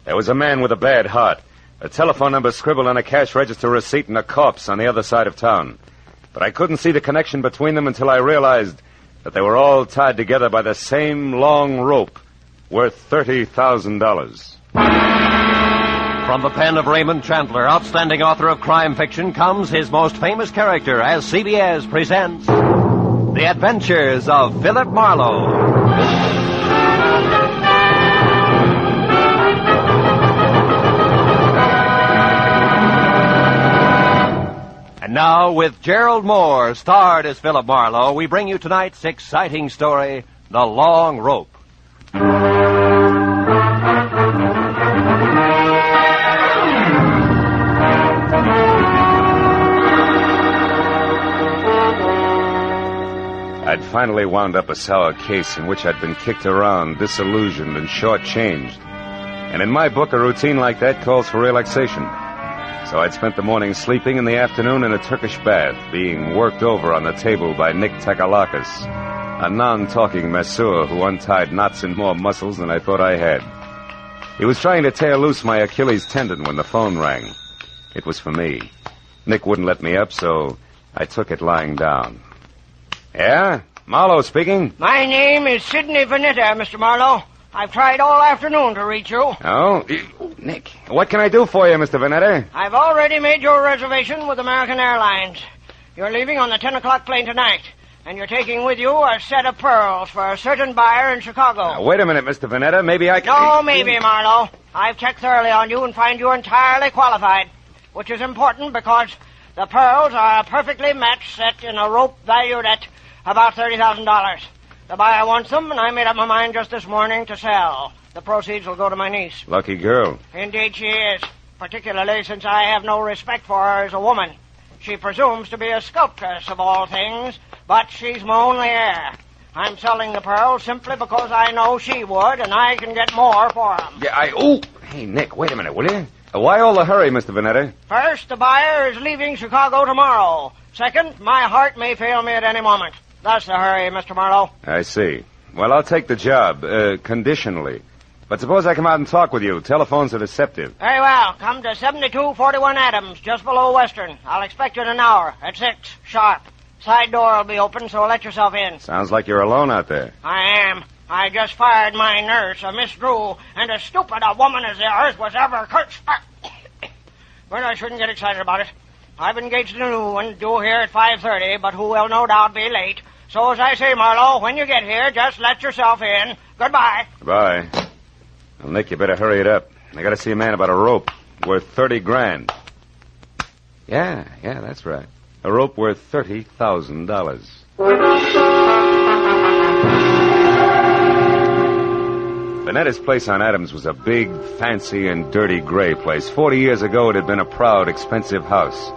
There was a man with a bad heart, a telephone number scribbled on a cash register receipt, and a corpse on the other side of town. But I couldn't see the connection between them until I realized that they were all tied together by the same long rope worth $30,000. From the pen of Raymond Chandler, outstanding author of crime fiction, comes his most famous character as CBS presents The Adventures of Philip Marlowe. And now, with Gerald Moore, starred as Philip Marlowe, we bring you tonight's exciting story, The Long Rope. I'd finally wound up a sour case in which I'd been kicked around, disillusioned, and shortchanged. And in my book, a routine like that calls for relaxation. So I'd spent the morning sleeping and the afternoon in a Turkish bath, being worked over on the table by Nick Takalakis, a non-talking masseur who untied knots in more muscles than I thought I had. He was trying to tear loose my Achilles tendon when the phone rang. It was for me. Nick wouldn't let me up, so I took it lying down. Yeah? Marlowe speaking. My name is Sidney Vanetta, Mr. Marlowe. I've tried all afternoon to reach you. Oh? Nick, what can I do for you, Mr. Vanetta? I've already made your reservation with American Airlines. You're leaving on the 10 o'clock plane tonight, and you're taking with you a set of pearls for a certain buyer in Chicago. Now, wait a minute, Mr. Vanetta. Maybe I can... No, maybe, Marlowe. I've checked thoroughly on you and find you entirely qualified, which is important because the pearls are a perfectly matched set in a rope valued at about $30,000. The buyer wants them, and I made up my mind just this morning to sell. The proceeds will go to my niece. Lucky girl. Indeed she is, particularly since I have no respect for her as a woman. She presumes to be a sculptress of all things, but she's my only heir. I'm selling the pearls simply because I know she would, and I can get more for them. Yeah, Hey, Nick, wait a minute, will you? Why all the hurry, Mr. Vanetta? First, the buyer is leaving Chicago tomorrow. Second, my heart may fail me at any moment. That's the hurry, Mr. Marlowe. I see. Well, I'll take the job, conditionally. But suppose I come out and talk with you. Telephones are deceptive. Very well. Come to 7241 Adams, just below Western. I'll expect you in an hour, at 6, sharp. Side door will be open, so let yourself in. Sounds like you're alone out there. I am. I just fired my nurse, a Miss Drew, and as stupid a woman as the earth was ever cursed. Well, I shouldn't get excited about it. I've engaged a new one due here at 5:30, but who will no doubt be late. So, as I say, Marlowe, when you get here, just let yourself in. Goodbye. Goodbye. Well, Nick, you better hurry it up. I got to see a man about a rope worth $30,000. Yeah, that's right. A rope worth $30,000. Vanetta's place on Adams was a big, fancy, and dirty gray place. 40 years ago, it had been a proud, expensive house.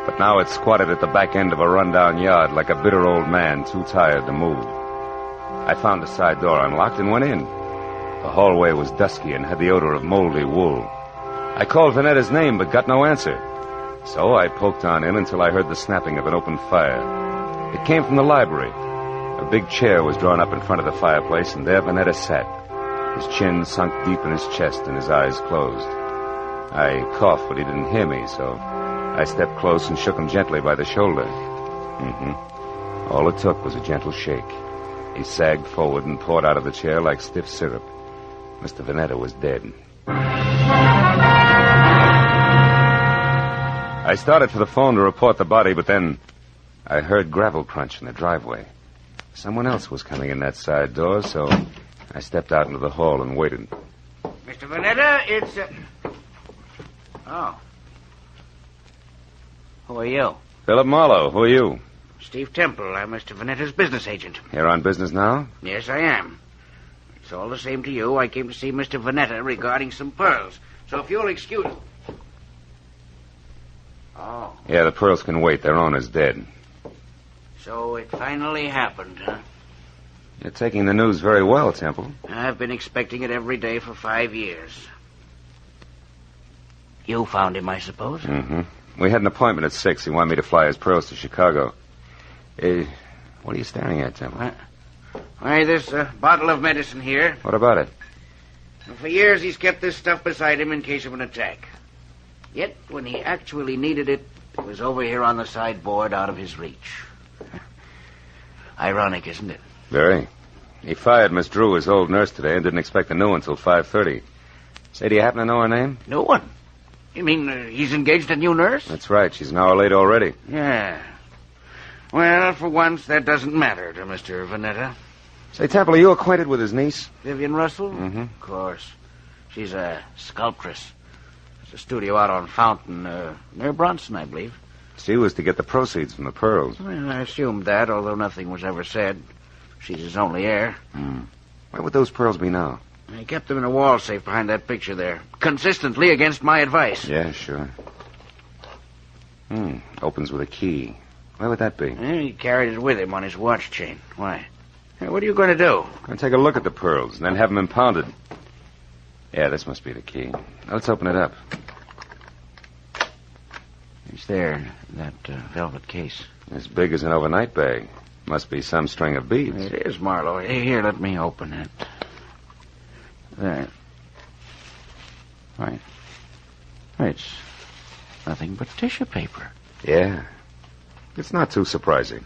But now it's squatted at the back end of a rundown yard like a bitter old man too tired to move. I found the side door unlocked and went in. The hallway was dusky and had the odor of moldy wool. I called Vanetta's name but got no answer. So I poked on in until I heard the snapping of an open fire. It came from the library. A big chair was drawn up in front of the fireplace, and there Vanetta sat, his chin sunk deep in his chest and his eyes closed. I coughed, but he didn't hear me, so I stepped close and shook him gently by the shoulder. All it took was a gentle shake. He sagged forward and poured out of the chair like stiff syrup. Mr. Vanetta was dead. I started for the phone to report the body, but then I heard gravel crunch in the driveway. Someone else was coming in that side door, so I stepped out into the hall and waited. Mr. Vanetta, it's... Oh. Who are you? Philip Marlowe. Who are you? Steve Temple. I'm Mr. Vanetta's business agent. You're on business now? Yes, I am. It's all the same to you. I came to see Mr. Vanetta regarding some pearls. So if you'll excuse... Oh. Yeah, the pearls can wait. Their owner's dead. So it finally happened, huh? You're taking the news very well, Temple. I've been expecting it every day for 5 years. You found him, I suppose? Mm-hmm. We had an appointment at 6. He wanted me to fly his pearls to Chicago. What are you staring at, Temple? Why, this bottle of medicine here. What about it? For years he's kept this stuff beside him in case of an attack. Yet, when he actually needed it, it was over here on the sideboard out of his reach. Ironic, isn't it? Very. He fired Miss Drew, his old nurse, today and didn't expect the new one until 5:30. Say, do you happen to know her name? No one. You mean he's engaged a new nurse? That's right. She's an hour late already. Yeah. Well, for once, that doesn't matter to Mr. Vanetta. Say, Temple, are you acquainted with his niece? Vivian Russell? Mm-hmm. Of course. She's a sculptress. There's a studio out on Fountain, near Bronson, I believe. She was to get the proceeds from the pearls. Well, I assumed that, although nothing was ever said. She's his only heir. Where would those pearls be now? I kept them in a wall safe behind that picture there. Consistently against my advice. Yeah, sure. Opens with a key. Where would that be? He carried it with him on his watch chain. Why? What are you going to do? I'm going to take a look at the pearls and then have them impounded. Yeah, this must be the key. Now, let's open it up. It's there, that velvet case. As big as an overnight bag. Must be some string of beads. It is, Marlowe. Here, let me open it. There. Right. It's nothing but tissue paper. Yeah. It's not too surprising.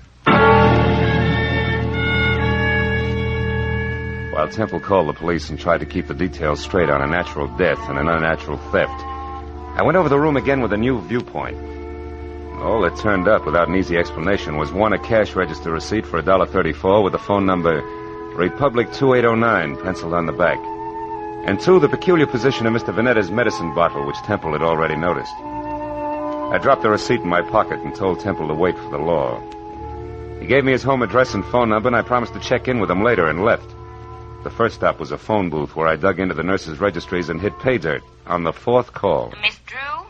While Temple called the police and tried to keep the details straight on a natural death and an unnatural theft, I went over the room again with a new viewpoint. All that turned up without an easy explanation was, one, a cash register receipt for $1.34 with the phone number Republic 2809 penciled on the back. And two, the peculiar position of Mr. Vanetta's medicine bottle, which Temple had already noticed. I dropped the receipt in my pocket and told Temple to wait for the law. He gave me his home address and phone number, and I promised to check in with him later and left. The first stop was a phone booth where I dug into the nurses' registries and hit pay dirt on the fourth call. Miss Drew?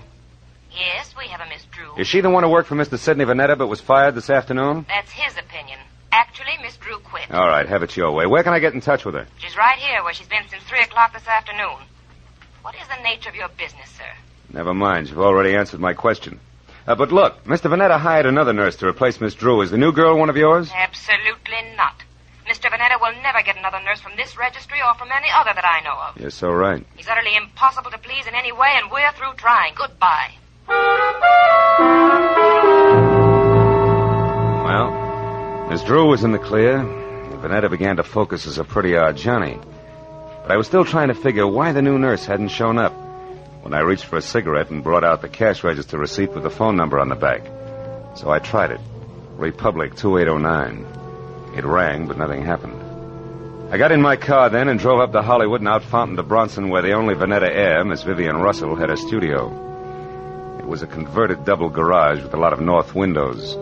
Yes, we have a Miss Drew. Is she the one who worked for Mr. Sidney Vanetta but was fired this afternoon? That's his opinion. Actually, Miss Drew quit. All right, have it your way. Where can I get in touch with her? She's right here where she's been since 3 o'clock this afternoon. What is the nature of your business, sir? Never mind. You've already answered my question. But look, Mr. Vanetta hired another nurse to replace Miss Drew. Is the new girl one of yours? Absolutely not. Mr. Vanetta will never get another nurse from this registry or from any other that I know of. You're so right. He's utterly impossible to please in any way, and we're through trying. Goodbye. Well, Miss Drew was in the clear. Vanetta began to focus as a pretty odd Johnny. But I was still trying to figure why the new nurse hadn't shown up when I reached for a cigarette and brought out the cash register receipt with the phone number on the back. So I tried it. Republic 2809. It rang, but nothing happened. I got in my car then and drove up to Hollywood and out Fountain to Bronson, where the only Vanetta heir, Miss Vivian Russell, had a studio. It was a converted double garage with a lot of north windows,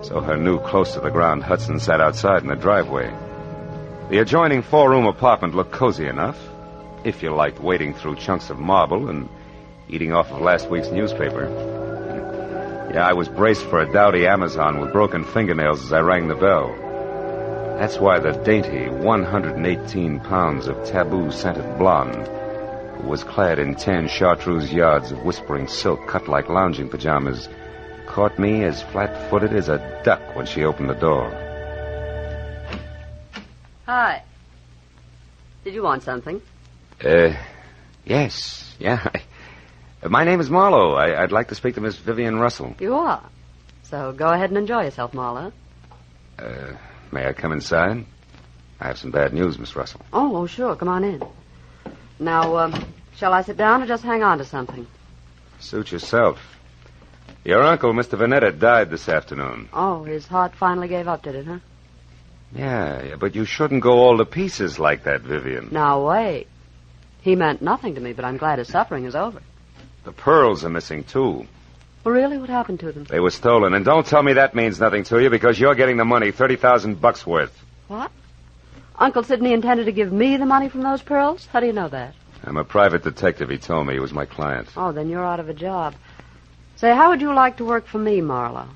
so her new close-to-the-ground Hudson sat outside in the driveway. The adjoining four-room apartment looked cozy enough, if you liked wading through chunks of marble and eating off of last week's newspaper. Yeah, I was braced for a dowdy Amazon with broken fingernails as I rang the bell. That's why the dainty 118 pounds of taboo-scented blonde, who was clad in tan chartreuse yards of whispering silk cut like lounging pajamas, caught me as flat-footed as a duck when she opened the door. Hi. Did you want something? Yes. Yeah. My name is Marlowe. I'd like to speak to Miss Vivian Russell. You are. So go ahead and enjoy yourself, Marlowe. May I come inside? I have some bad news, Miss Russell. Oh, sure. Come on in. Now, shall I sit down or just hang on to something? Suit yourself. Your uncle, Mr. Vanetta, died this afternoon. Oh, his heart finally gave up, did it, huh? Yeah, but you shouldn't go all to pieces like that, Vivian. Now, wait. He meant nothing to me, but I'm glad his suffering is over. The pearls are missing, too. Well, really? What happened to them? They were stolen, and don't tell me that means nothing to you, because you're getting the money, $30,000 worth. What? Uncle Sidney intended to give me the money from those pearls? How do you know that? I'm a private detective, he told me. He was my client. Oh, then you're out of a job. Say, how would you like to work for me, Marlowe?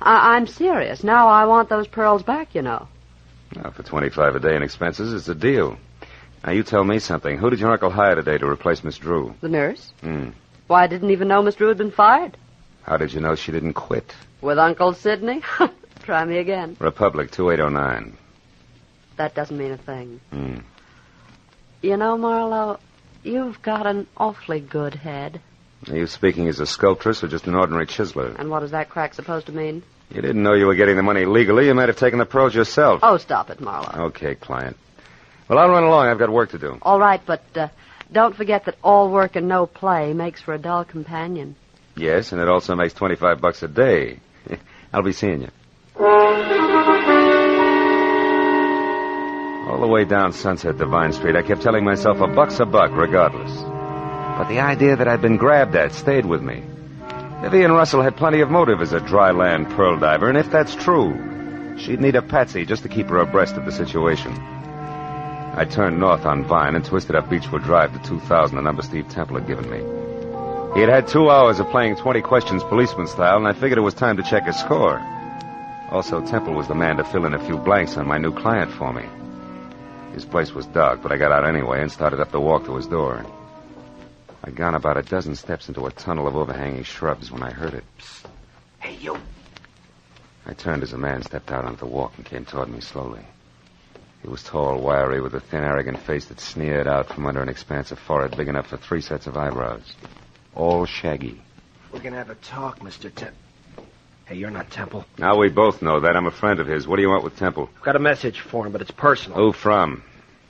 I'm serious. Now I want those pearls back, you know. Now, for $25 a day in expenses, it's a deal. Now, you tell me something. Who did your uncle hire today to replace Miss Drew? The nurse? Why, I didn't even know Miss Drew had been fired. How did you know she didn't quit? With Uncle Sidney? Try me again. Republic 2809. That doesn't mean a thing. You know, Marlowe, You've got an awfully good head. Are you speaking as a sculptress or just an ordinary chiseler? And what is that crack supposed to mean? You didn't know you were getting the money legally. You might have taken the pearls yourself. Oh, stop it, Marlowe. Okay, client. Well, I'll run along. I've got work to do. All right, but don't forget that all work and no play makes for a dull companion. Yes, and it also makes $25 a day. I'll be seeing you. All the way down Sunset Divine Street, I kept telling myself a buck's a buck, regardless. But the idea that I'd been grabbed at stayed with me. Vivian Russell had plenty of motive as a dry land pearl diver, and if that's true, she'd need a patsy just to keep her abreast of the situation. I turned north on Vine and twisted up Beechwood Drive to 2000, the number Steve Temple had given me. He had had 2 hours of playing 20 questions policeman style, and I figured it was time to check his score. Also, Temple was the man to fill in a few blanks on my new client for me. His place was dark, but I got out anyway and started up the walk to his door. I'd gone about a dozen steps into a tunnel of overhanging shrubs when I heard it. Psst. Hey, you. I turned as a man stepped out onto the walk and came toward me slowly. He was tall, wiry, with a thin, arrogant face that sneered out from under an expanse of forehead big enough for 3 sets of eyebrows. All shaggy. We're going to have a talk, Mr. Temple. Hey, you're not Temple. Now we both know that. I'm a friend of his. What do you want with Temple? I've got a message for him, but it's personal. Who from?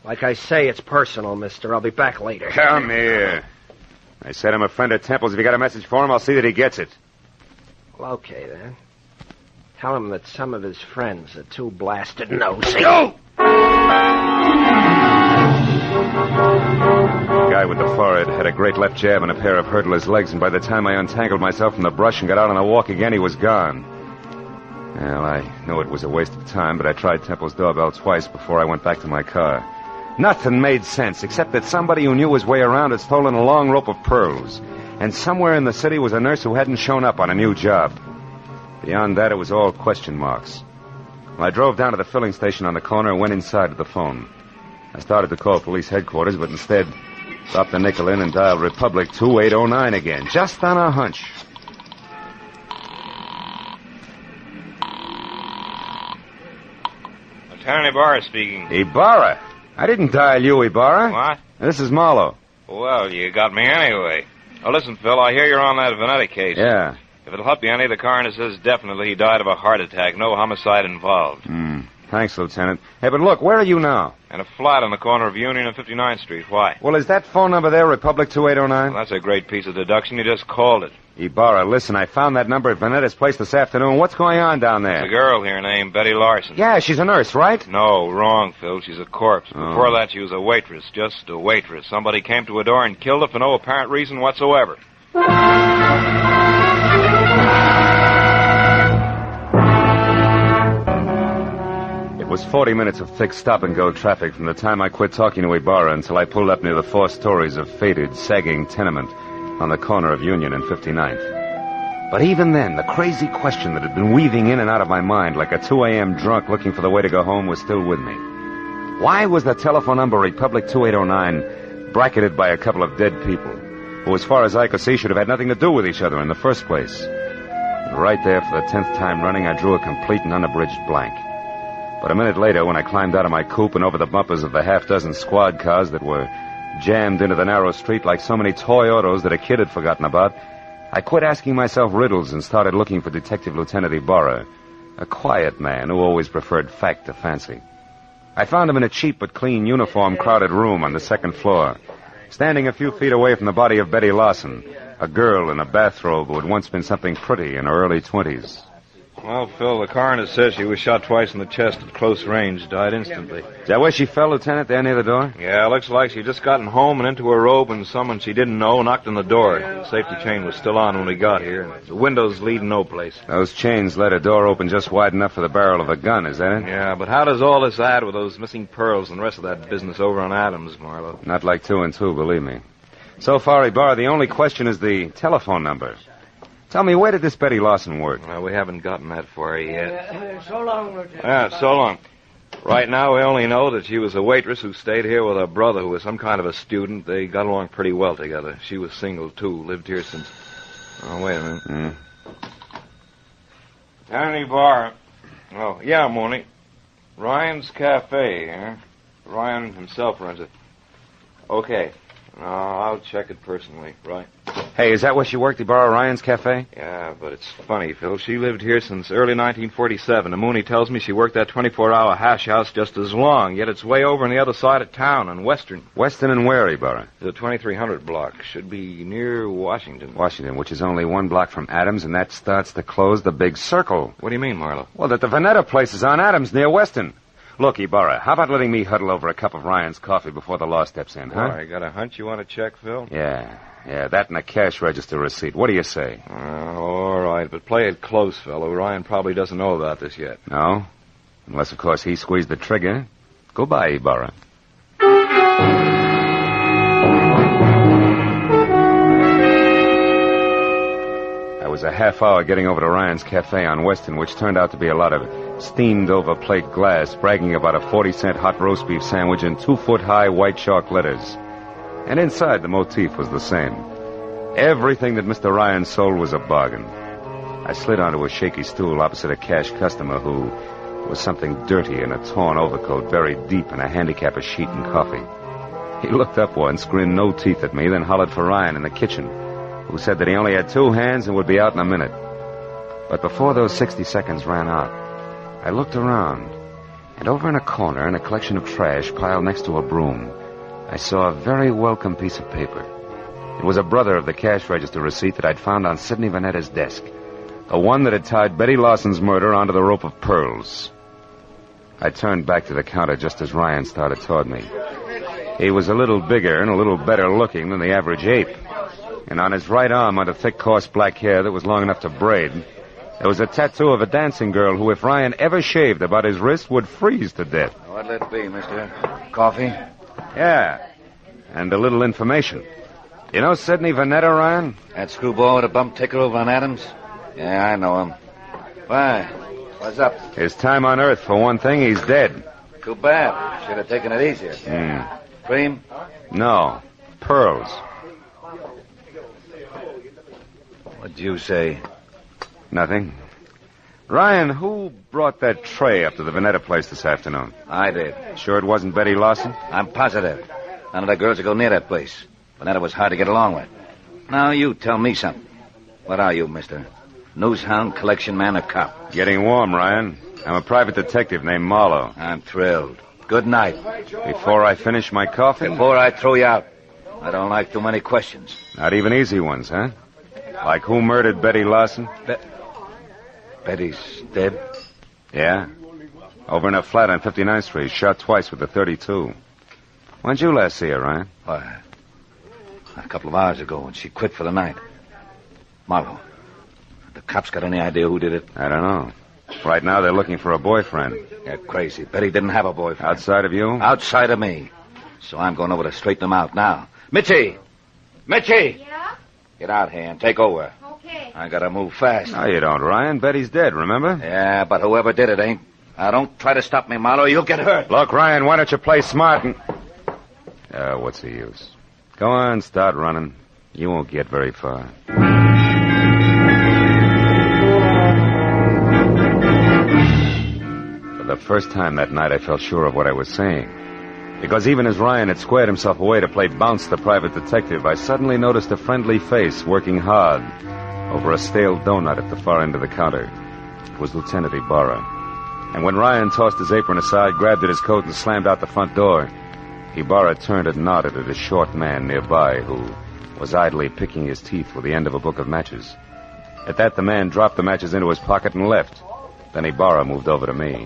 Like I say, it's personal, mister. I'll be back later. Come here. I said I'm a friend of Temple's. If you got a message for him, I'll see that he gets it. Well, okay, then. Tell him that some of his friends are too blasted nosy. Go! The guy with the forehead had a great left jab and a pair of hurdler's legs, and by the time I untangled myself from the brush and got out on the walk again, he was gone. Well, I knew it was a waste of time, but I tried Temple's doorbell twice before I went back to my car. Nothing made sense, except that somebody who knew his way around had stolen a long rope of pearls. And somewhere in the city was a nurse who hadn't shown up on a new job. Beyond that, it was all question marks. Well, I drove down to the filling station on the corner and went inside to the phone. I started to call police headquarters, but instead dropped the nickel in and dialed Republic 2809 again, just on a hunch. Lieutenant Ibarra speaking. Ibarra? I didn't dial you, Ibarra. What? This is Marlowe. Well, you got me anyway. Now, listen, Phil, I hear you're on that Vanetta case. Yeah. If it'll help you any, the coroner says definitely he died of a heart attack. No homicide involved. Thanks, Lieutenant. Hey, but look, where are you now? In a flat on the corner of Union and 59th Street. Why? Well, is that phone number there, Republic 2809? Well, that's a great piece of deduction. You just called it. Ibarra, listen, I found that number at Vanetta's place this afternoon. What's going on down There's there? a girl here named Betty Larson. Yeah, she's a nurse, right? No, wrong, Phil. She's a corpse. Oh. Before that, she was a waitress. Just a waitress. Somebody came to her door and killed her for no apparent reason whatsoever. It was 40 minutes of thick stop-and-go traffic from the time I quit talking to Ibarra until I pulled up near the 4 stories of faded, sagging tenement on the corner of Union and 59th. But even then, the crazy question that had been weaving in and out of my mind like a 2 a.m. drunk looking for the way to go home was still with me. Why was the telephone number Republic 2809 bracketed by a couple of dead people who, as far as I could see, should have had nothing to do with each other in the first place? And right there, for the 10th time running, I drew a complete and unabridged blank. But a minute later, when I climbed out of my coupe and over the bumpers of the half-dozen squad cars that were jammed into the narrow street like so many toy autos that a kid had forgotten about, I quit asking myself riddles and started looking for Detective Lieutenant Ibarra, a quiet man who always preferred fact to fancy. I found him in a cheap but clean uniform-crowded room on the 2nd floor, standing a few feet away from the body of Betty Larson, a girl in a bathrobe who had once been something pretty in her early 20s. Well, Phil, the coroner says she was shot twice in the chest at close range. Died instantly. Is that where she fell, Lieutenant, there near the door? Yeah, looks like she'd just gotten home and into her robe and someone she didn't know knocked on the door. The safety chain was still on when we got here. The windows lead no place. Those chains let a door open just wide enough for the barrel of a gun, is that it? Yeah, but how does all this add with those missing pearls and the rest of that business over on Adams, Marlowe? Not like 2 and 2, believe me. So far, Ibarra, the only question is the telephone number. Tell me, where did this Betty Larson work? Well, we haven't gotten that far yet. So long, Lieutenant. Yeah, so long. Right now, we only know that she was a waitress who stayed here with her brother, who was some kind of a student. They got along pretty well together. She was single, too. Lived here since... Oh, wait a minute. Tiny Bar. Oh, yeah, Mooney. Ryan's Cafe, huh? Ryan himself runs it. Okay. No, I'll check it personally, right? Hey, is that where she worked, Ibarra, Ryan's Cafe? Yeah, but it's funny, Phil. She lived here since early 1947. And Mooney tells me she worked that 24-hour hash house just as long, yet it's way over on the other side of town on Western. Western and where, Ibarra? The 2300 block. Should be near Washington. Washington, which is only 1 block from Adams, and that starts to close the big circle. What do you mean, Marlowe? Well, that the Vanetta place is on Adams near Western. Look, Ibarra, how about letting me huddle over a cup of Ryan's coffee before the law steps in, huh? I got a hunch you want to check, Phil? Yeah, that and a cash register receipt. What do you say? All right, but play it close, fellow. Ryan probably doesn't know about this yet. No? Unless, of course, he squeezed the trigger. Goodbye, Ibarra. I was a half hour getting over to Ryan's Cafe on Western, which turned out to be a lot of steamed-over plate glass, bragging about a 40-cent hot roast beef sandwich in 2-foot-high white chalk letters. And inside, the motif was the same. Everything that Mr. Ryan sold was a bargain. I slid onto a shaky stool opposite a cash customer who was something dirty in a torn overcoat buried deep in a handicapper's sheet and coffee. He looked up once, grinned no teeth at me, then hollered for Ryan in the kitchen, who said that he only had 2 hands and would be out in a minute. But before those 60 seconds ran out, I looked around, and over in a corner, in a collection of trash piled next to a broom, I saw a very welcome piece of paper. It was a brother of the cash register receipt that I'd found on Sidney Vanetta's desk, the one that had tied Betty Lawson's murder onto the rope of pearls. I turned back to the counter just as Ryan started toward me. He was a little bigger and a little better looking than the average ape, and on his right arm, under thick, coarse black hair that was long enough to braid, there was a tattoo of a dancing girl who, if Ryan ever shaved about his wrist, would freeze to death. What'll it be, mister? Coffee? Yeah, and a little information. You know Sidney Vanetta, Ryan? That screwball with a bump ticker over on Adams? Yeah, I know him. Why? What's up? His time on Earth, for one thing, he's dead. Too bad. Should have taken it easier. Cream? No, pearls. What'd you say? Nothing. Ryan, who brought that tray up to the Vanetta place this afternoon? I did. Sure it wasn't Betty Lawson? I'm positive. None of the girls would go near that place. Vanetta was hard to get along with. Now, you tell me something. What are you, mister? Newshound, collection man, or cop? Getting warm, Ryan. I'm a private detective named Marlowe. I'm thrilled. Good night. Before I finish my coffee? Before I throw you out. I don't like too many questions. Not even easy ones, huh? Like who murdered Betty Lawson? Betty's dead? Yeah. Over in a flat on 59th Street, shot twice with a .32. When'd you last see her, Ryan? Why, a couple of hours ago when she quit for the night. Marlowe, the cops got any idea who did it? I don't know. Right now, they're looking for a boyfriend. You're crazy. Betty didn't have a boyfriend. Outside of you? Outside of me. So I'm going over to straighten them out now. Mitchie! Mitchie! Yeah? Get out here and take over. Okay. I gotta move fast. No, you don't, Ryan. Betty's dead, remember? Yeah, but whoever did it ain't. Now, don't try to stop me, Marlowe. You'll get hurt. Look, Ryan, why don't you play smart and... what's the use? Go on, start running. You won't get very far. For the first time that night, I felt sure of what I was saying. Because even as Ryan had squared himself away to play bounce the private detective, I suddenly noticed a friendly face working hard over a stale donut at the far end of the counter. It was Lieutenant Ibarra. And when Ryan tossed his apron aside, grabbed at his coat, and slammed out the front door, Ibarra turned and nodded at a short man nearby who was idly picking his teeth with the end of a book of matches. At that, the man dropped the matches into his pocket and left. Then Ibarra moved over to me.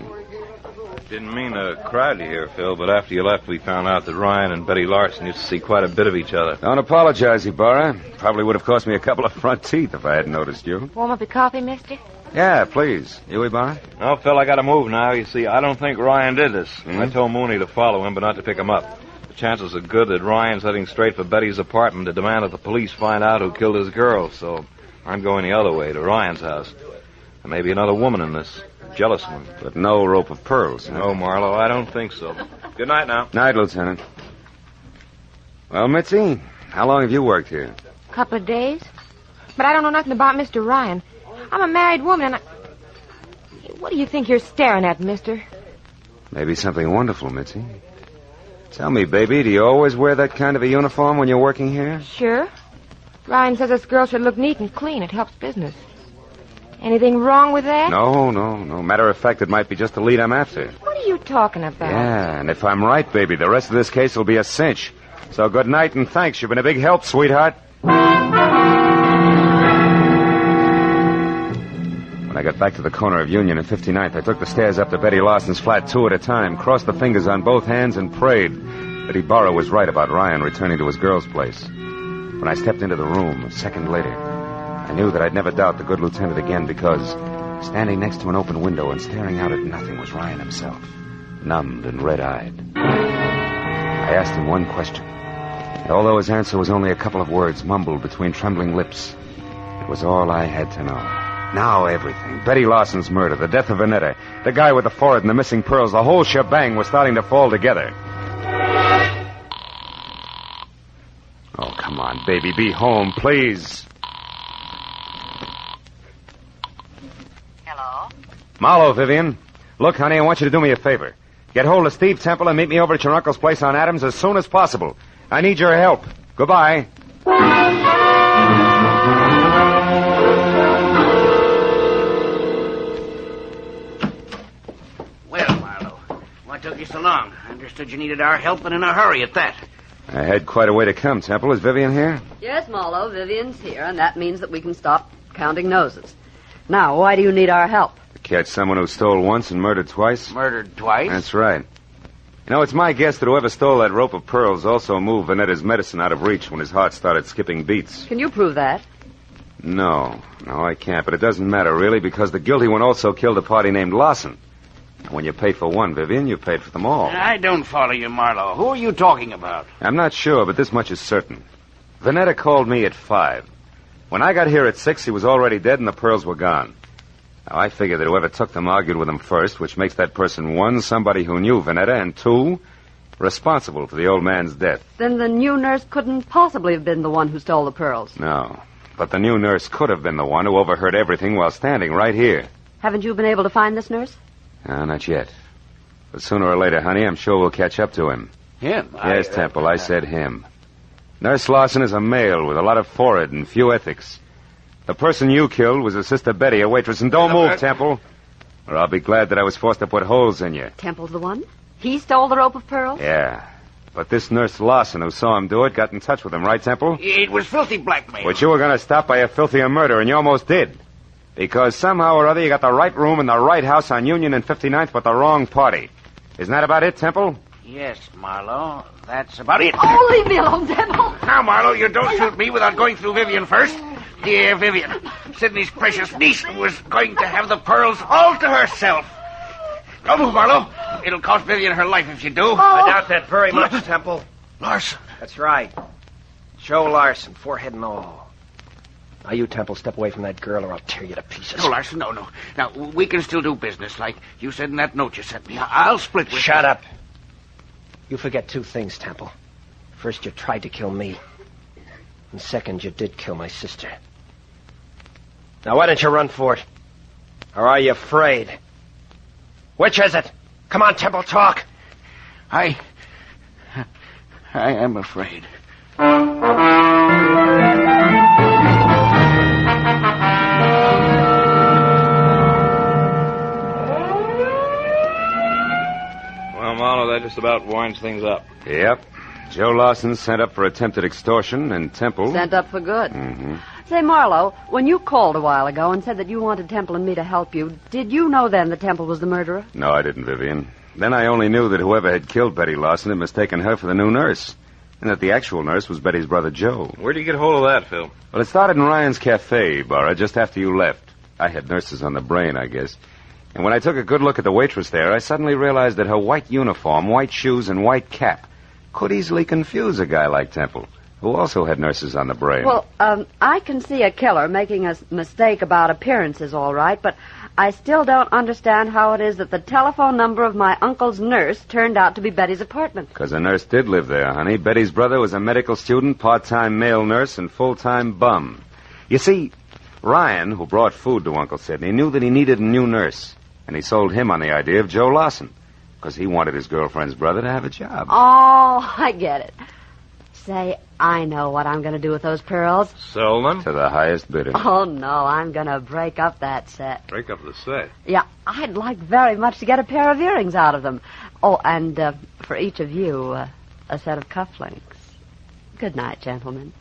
Didn't mean to crowd you here, Phil, but after you left, we found out that Ryan and Betty Larson used to see quite a bit of each other. Don't apologize, Ibarra. Probably would have cost me a couple of front teeth if I hadn't noticed you. Warm up your coffee, mister? Yeah, please. You, Ibarra? No, Phil, I gotta move now. You see, I don't think Ryan did this. I told Mooney to follow him, but not to pick him up. The chances are good that Ryan's heading straight for Betty's apartment to demand that the police find out who killed his girl, so I'm going the other way, to Ryan's house. There may be another woman in this. Jealous one. But no rope of pearls, huh? No, Marlowe, I don't think so. Good night now. Night, Lieutenant. Well, Mitzi, how long have you worked here? A couple of days. But I don't know nothing about Mr. Ryan. I'm a married woman, and What do you think you're staring at, mister? Maybe something wonderful, Mitzi. Tell me, baby, do you always wear that kind of a uniform when you're working here? Sure. Ryan says this girl should look neat and clean. It helps business. Anything wrong with that? No. Matter of fact, it might be just the lead I'm after. What are you talking about? Yeah, and if I'm right, baby, the rest of this case will be a cinch. So good night and thanks. You've been a big help, sweetheart. When I got back to the corner of Union and 59th, I took the stairs up to Betty Lawson's flat 2 at a time, crossed the fingers on both hands, and prayed that Ibarra was right about Ryan returning to his girl's place. When I stepped into the room a second later, I knew that I'd never doubt the good lieutenant again because standing next to an open window and staring out at nothing was Ryan himself, numbed and red-eyed. I asked him one question, and although his answer was only a couple of words mumbled between trembling lips, it was all I had to know. Now everything. Betty Lawson's murder, the death of Vanetta, the guy with the forehead and the missing pearls, the whole shebang was starting to fall together. Oh, come on, baby, be home, please. Hello? Marlowe, Vivian. Look, honey, I want you to do me a favor. Get hold of Steve Temple and meet me over at your uncle's place on Adams as soon as possible. I need your help. Goodbye. Well, Marlowe, what took you so long? I understood you needed our help and in a hurry at that. I had quite a way to come, Temple. Is Vivian here? Yes, Marlowe, Vivian's here, and that means that we can stop counting noses. Now, why do you need our help? To catch someone who stole once and murdered twice? Murdered twice? That's right. You know, it's my guess that whoever stole that rope of pearls also moved Vanetta's medicine out of reach when his heart started skipping beats. Can you prove that? No, I can't. But it doesn't matter, really, because the guilty one also killed a party named Lawson. And when you pay for one, Vivian, you paid for them all. I don't follow you, Marlowe. Who are you talking about? I'm not sure, but this much is certain. Vanetta called me at 5. When I got here at 6, he was already dead and the pearls were gone. Now, I figure that whoever took them argued with him first, which makes that person, 1, somebody who knew Vanetta, and 2, responsible for the old man's death. Then the new nurse couldn't possibly have been the one who stole the pearls. No, but the new nurse could have been the one who overheard everything while standing right here. Haven't you been able to find this nurse? No, not yet. But sooner or later, honey, I'm sure we'll catch up to him. Him? Yes, Temple, I said him. Nurse Lawson is a male with a lot of forehead and few ethics. The person you killed was his sister Betty, a waitress. And don't move, Temple, or I'll be glad that I was forced to put holes in you. Temple's the one? He stole the rope of pearls? Yeah. But this Nurse Lawson who saw him do it got in touch with him, right, Temple? It was filthy blackmail. But you were going to stop by a filthier murder, and you almost did. Because somehow or other you got the right room in the right house on Union and 59th, but the wrong party. Isn't that about it, Temple? Yes, Marlowe. That's about it. Oh, leave me alone, Temple. Now, Marlowe, you don't shoot me without going through Vivian first. Dear Vivian, Sidney's precious niece was going to have the pearls all to herself. Don't move, Marlowe. It'll cost Vivian her life if you do. I doubt that very much, Temple. Larson. That's right. Joe Larson, forehead and all. Now, you, Temple, step away from that girl or I'll tear you to pieces. No, Larson, no. Now, we can still do business, like you said in that note you sent me. I'll split with Shut up. You forget 2 things, Temple. First, you tried to kill me. And second, you did kill my sister. Now, why don't you run for it? Or are you afraid? Which is it? Come on, Temple, talk. I am afraid. Well, Marlowe, that just about winds things up. Yep. Joe Lawson sent up for attempted extortion, and Temple... Sent up for good. Mm-hmm. Say, Marlowe, when you called a while ago and said that you wanted Temple and me to help you, did you know then that Temple was the murderer? No, I didn't, Vivian. Then I only knew that whoever had killed Betty Lawson had mistaken her for the new nurse, and that the actual nurse was Betty's brother, Joe. Where'd you get hold of that, Phil? Well, it started in Ryan's Cafe, Barra, just after you left. I had nurses on the brain, I guess. And when I took a good look at the waitress there, I suddenly realized that her white uniform, white shoes, and white cap could easily confuse a guy like Temple, who also had nurses on the brain. Well, I can see a killer making a mistake about appearances, all right, but I still don't understand how it is that the telephone number of my uncle's nurse turned out to be Betty's apartment. Because a nurse did live there, honey. Betty's brother was a medical student, part-time male nurse, and full-time bum. You see, Ryan, who brought food to Uncle Sidney, knew that he needed a new nurse, and he sold him on the idea of Joe Lawson. Because he wanted his girlfriend's brother to have a job. Oh, I get it. Say, I know what I'm going to do with those pearls. Sell them? To the highest bidder. Oh, no, I'm going to break up that set. Break up the set. Yeah, I'd like very much to get a pair of earrings out of them. Oh, and for each of you, a set of cufflinks. Good night, gentlemen.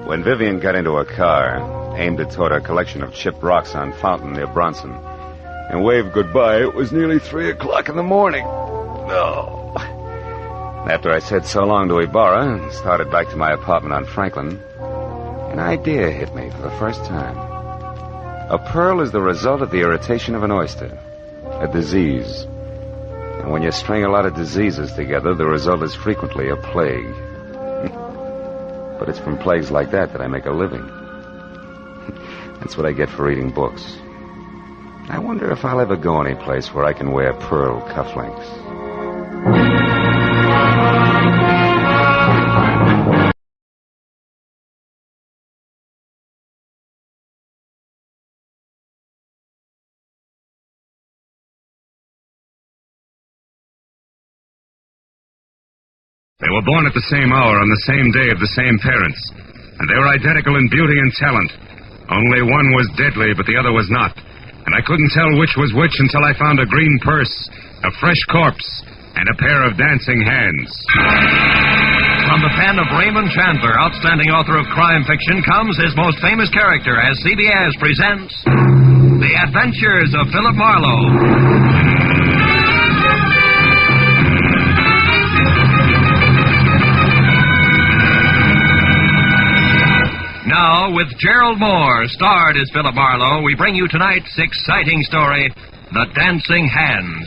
When Vivian got into a car, aimed it toward a collection of chipped rocks on Fountain near Bronson, and waved goodbye, it was nearly 3 o'clock in the morning. No. After I said so long to Ibarra and started back to my apartment on Franklin, an idea hit me for the first time. A pearl is the result of the irritation of an oyster, a disease. And when you string a lot of diseases together, the result is frequently a plague. But it's from plagues like that I make a living. That's what I get for reading books. I wonder if I'll ever go any place where I can wear pearl cufflinks. They were born at the same hour on the same day of the same parents, and they were identical in beauty and talent. Only one was deadly, but the other was not. And I couldn't tell which was which until I found a green purse, a fresh corpse, and a pair of dancing hands. From the pen of Raymond Chandler, outstanding author of crime fiction, comes his most famous character as CBS presents The Adventures of Philip Marlowe. Now, with Gerald Moore, starred as Philip Marlowe, we bring you tonight's exciting story, The Dancing Hands.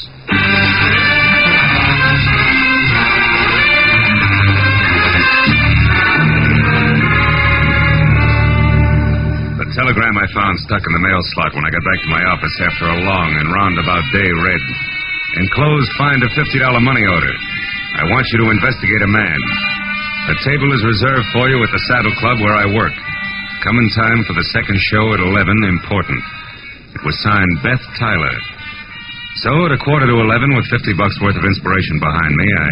The telegram I found stuck in the mail slot when I got back to my office after a long and roundabout day read. Enclosed, find a $50 money order. I want you to investigate a man. The table is reserved for you at the Saddle Club where I work. Come in time for the second show at 11, important. It was signed Beth Tyler. So at 11:15 with $50 worth of inspiration behind me, I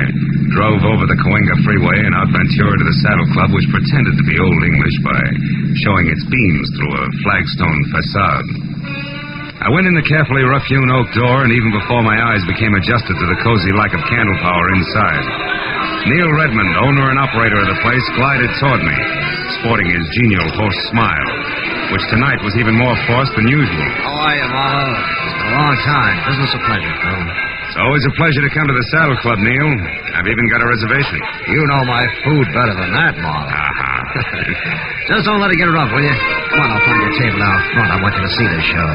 drove over the Cahuenga Freeway and out Ventura to the Saddle Club, which pretended to be Old English by showing its beams through a flagstone facade. I went in the carefully rough-hewn oak door, and even before my eyes became adjusted to the cozy lack of candle power inside, Neil Redmond, owner and operator of the place, glided toward me, sporting his genial horse smile, which tonight was even more forced than usual. How are you, Marlowe? It's been a long time. Business a pleasure, Phil. It's always a pleasure to come to the Saddle Club, Neil. I've even got a reservation. You know my food better than that, Marlowe. Just don't let it get rough, will you? Come on, I'll find your table out front. I want you to see this show.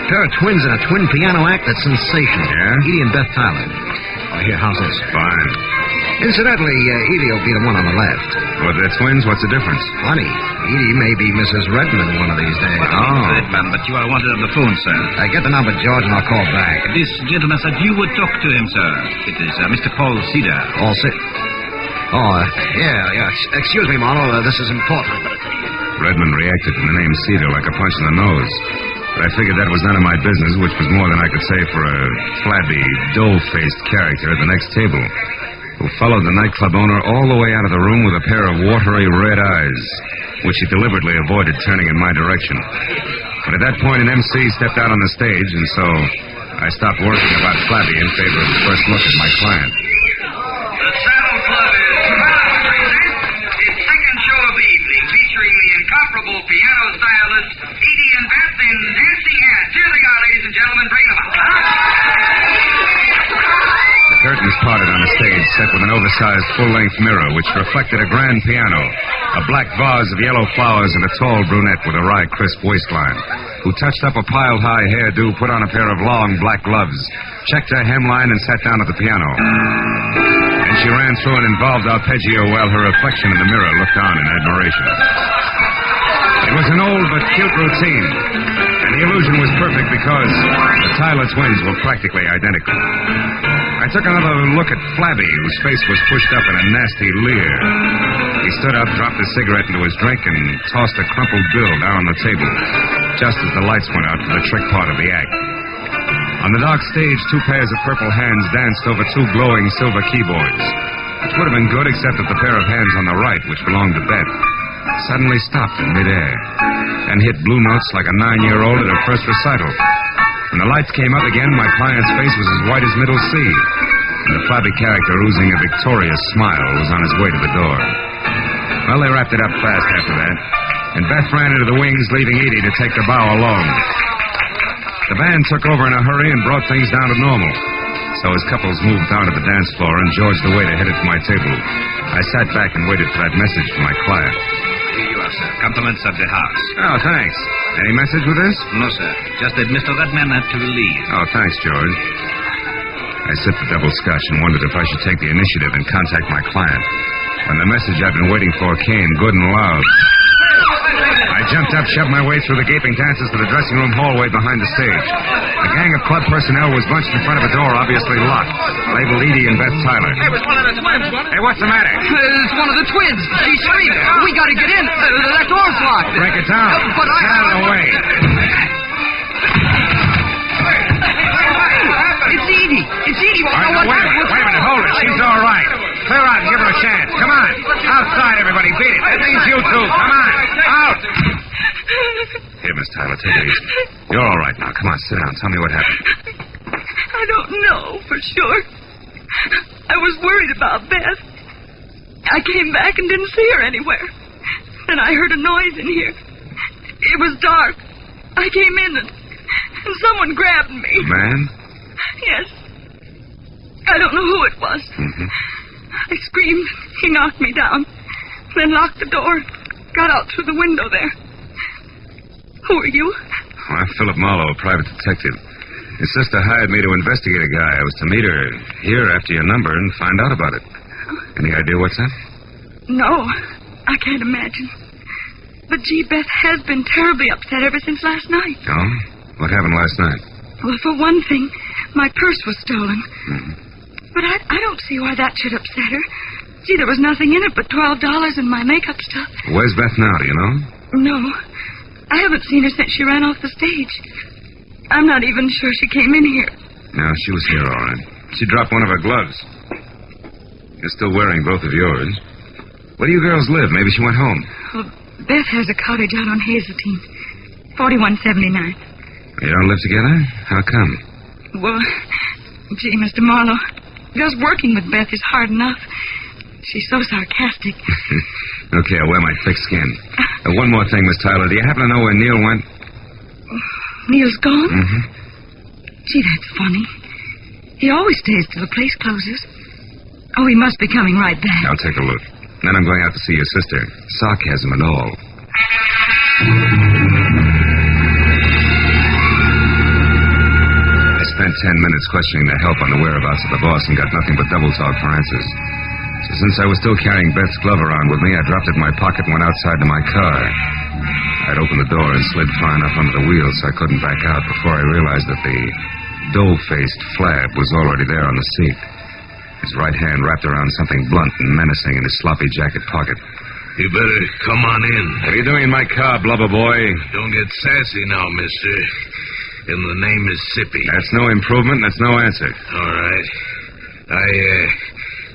A pair of twins in a twin piano act that's sensational. Yeah? Edie and Beth Tyler. Oh, here, how's this? Fine. Incidentally, Edie will be the one on the left. Well, if they're twins, what's the difference? Funny. Edie may be Mrs. Redmond one of these days. Redmond, but you are wanted on the phone, sir. Get the number, George, and I'll call back. This gentleman said you would talk to him, sir. It is Mr. Paul Cedar. Paul Cedar? Oh, yeah. Excuse me, Marlowe. This is important. Redmond reacted to the name Cedar like a punch in the nose. But I figured that was none of my business, which was more than I could say for a flabby, dough-faced character at the next table, who followed the nightclub owner all the way out of the room with a pair of watery red eyes, which he deliberately avoided turning in my direction. But at that point, an MC stepped out on the stage, and so I stopped worrying about flabby in favor of the first look at my client. The Saddle Club is proud to present its second show of the evening, featuring the incomparable piano stylist Edie and Beth in Dancing Hands. Here they are, ladies and gentlemen. Bring them up. The curtains parted on the stage, set with an oversized full-length mirror, which reflected a grand piano, a black vase of yellow flowers, and a tall brunette with a wry, crisp waistline, who touched up a piled-high hairdo, put on a pair of long black gloves, checked her hemline, and sat down at the piano. And she ran through an involved arpeggio while her reflection in the mirror looked on in admiration. It was an old but cute routine, and the illusion was perfect because the Tyler twins were practically identical. I I took another look at Flabby, whose face was pushed up in a nasty leer. He stood up, dropped a cigarette into his drink, and tossed a crumpled bill down on the table, just as the lights went out for the trick part of the act. On the dark stage, 2 pairs of purple hands danced over 2 glowing silver keyboards, which would have been good except that the pair of hands on the right, which belonged to Beth, suddenly stopped in midair and hit blue notes like a 9-year-old at her first recital. When the lights came up again, my client's face was as white as Middle Sea, and the flabby character, oozing a victorious smile, was on his way to the door. Well, they wrapped it up fast after that, and Beth ran into the wings, leaving Edie to take the bow alone. The band took over in a hurry and brought things down to normal. So as couples moved down to the dance floor and George the waiter headed for my table, I sat back and waited for that message from my client. Here you are, sir. Compliments of the house. Oh, thanks. Any message with this? No, sir. Just that Mr. Redman had to leave. Oh, thanks, George. I sipped the double scotch and wondered if I should take the initiative and contact my client. When the message I'd been waiting for came, good and loud. I jumped up, shoved my way through the gaping dancers to the dressing room hallway behind the stage. A gang of club personnel was bunched in front of a door, obviously locked, labeled Edie and Beth Tyler. Hey, it was one of the twins, wasn't it? Hey, what's the matter? It's one of the twins. She's screaming. We gotta get in. That door's locked. Break it down. But Get out of the way. It's Edie. It's Edie. All right, now, wait a minute. Hold it. She's all right. Clear out and give her a chance. Come on. Outside, everybody. Beat it. That means you two. Come on. Out. Here, Miss Tyler, take it easy. You're all right now. Come on, sit down. Tell me what happened. I don't know for sure. I was worried about Beth. I came back and didn't see her anywhere. Then I heard a noise in here. It was dark. I came in and someone grabbed me. A man? Yes. I don't know who it was. Mm-hmm. I screamed. He knocked me down. Then locked the door. Got out through the window there. Who are you? Oh, I'm Philip Marlowe, a private detective. Your sister hired me to investigate a guy. I was to meet her here after your number and find out about it. Any idea what's up? No. I can't imagine. But gee, Beth has been terribly upset ever since last night. Oh? What happened last night? Well, for one thing, my purse was stolen. Mm-hmm. But I don't see why that should upset her. Gee, there was nothing in it but $12 and my makeup stuff. Where's Beth now, do you know? No. I haven't seen her since she ran off the stage. I'm not even sure she came in here. No, she was here, all right. She dropped one of her gloves. You're still wearing both of yours. Where do you girls live? Maybe she went home. Well, Beth has a cottage out on Hazeltine. 4179. You don't live together? How come? Well, gee, Mr. Marlowe, just working with Beth is hard enough. She's so sarcastic. Okay, I'll wear my thick skin. One more thing, Miss Tyler. Do you happen to know where Neil went? Neil's gone? Mm-hmm. Gee, that's funny. He always stays till the place closes. Oh, he must be coming right back. I'll take a look. Then I'm going out to see your sister. Sarcasm and all. I spent 10 minutes questioning the help on the whereabouts of the boss and got nothing but double talk for answers. So since I was still carrying Beth's glove around with me, I dropped it in my pocket and went outside to my car. I'd opened the door and slid far enough under the wheel so I couldn't back out before I realized that the dough-faced Flab was already there on the seat. His right hand wrapped around something blunt and menacing in his sloppy jacket pocket. You better come on in. What are you doing in my car, blubber boy? Don't get sassy now, mister. And the name is Sippy. That's no improvement, that's no answer. All right. I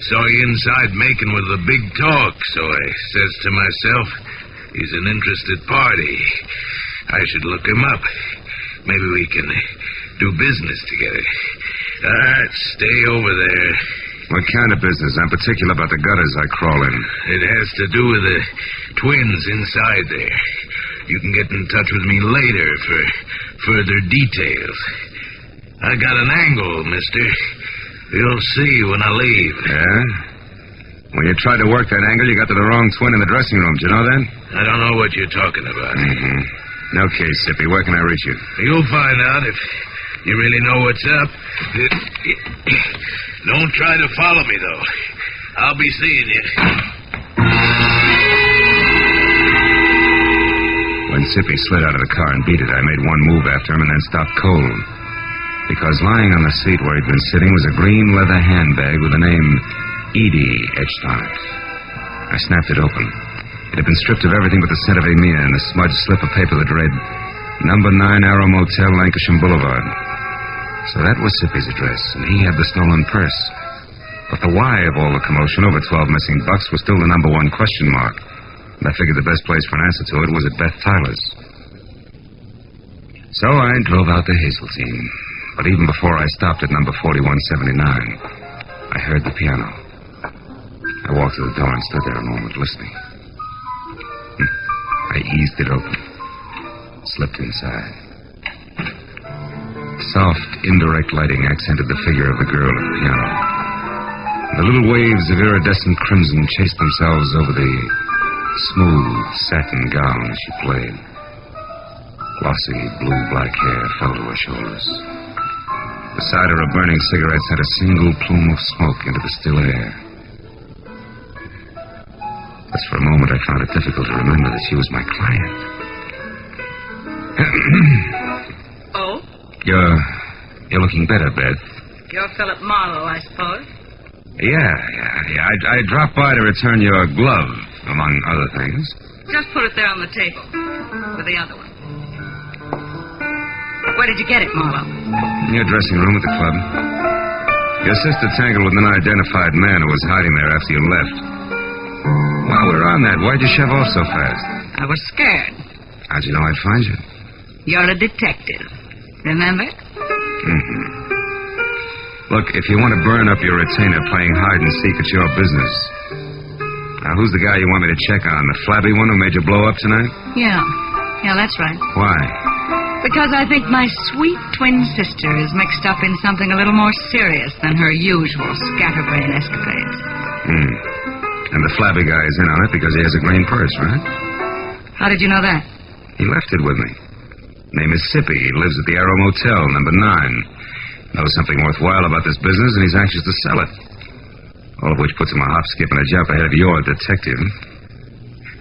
saw you inside making with the big talk, so I says to myself, he's an interested party. I should look him up. Maybe we can do business together. All right, stay over there. What kind of business? I'm particular about the gutters I crawl in. It has to do with the twins inside there. You can get in touch with me later for further details. I got an angle, mister. You'll see when I leave. Yeah? When you tried to work that angle, you got to the wrong twin in the dressing room. Do you know that? I don't know what you're talking about. Mm-hmm. Okay, Sippy, where can I reach you? You'll find out if you really know what's up. Don't try to follow me, though. I'll be seeing you. When Sippy slid out of the car and beat it, I made one move after him and then stopped cold. Because lying on the seat where he'd been sitting was a green leather handbag with the name Edie etched on it. I snapped it open. It had been stripped of everything but the scent of Amina and a smudged slip of paper that read, Number 9 Arrow Motel, Lancashire Boulevard. So that was Sippy's address, and he had the stolen purse. But the why of all the commotion over 12 missing bucks was still the number one question mark. And I figured the best place for an answer to it was at Beth Tyler's. So I drove out to Hazeltine. But even before I stopped at number 4179, I heard the piano. I walked to the door and stood there a moment listening. I eased it open. Slipped inside. Soft, indirect lighting accented the figure of the girl at the piano. The little waves of iridescent crimson chased themselves over the smooth satin gown as she played. Glossy blue-black hair fell to her shoulders. Beside her, a burning cigarette sent a single plume of smoke into the still air. But for a moment, I found it difficult to remember that she was my client. Oh? You're looking better, Beth. You're Philip Marlowe, I suppose? Yeah. I dropped by to return your glove, among other things. Just put it there on the table. With the other one. Where did you get it, Marlowe? In your dressing room at the club. Your sister tangled with an unidentified man who was hiding there after you left. While we were on that, why'd you shove off so fast? I was scared. How'd you know I'd find you? You're a detective. Remember? Mm-hmm. Look, if you want to burn up your retainer playing hide and seek, it's your business. Now, who's the guy you want me to check on? The flabby one who made you blow up tonight? Yeah, that's right. Why? Because I think my sweet twin sister is mixed up in something a little more serious than her usual scatterbrain escapades. And the flabby guy is in on it because he has a green purse, right? How did you know that? He left it with me. Name is Sippy. He lives at the Arrow Motel, number 9. Knows something worthwhile about this business, and he's anxious to sell it. All of which puts him a hop, skip, and a jump ahead of your detective.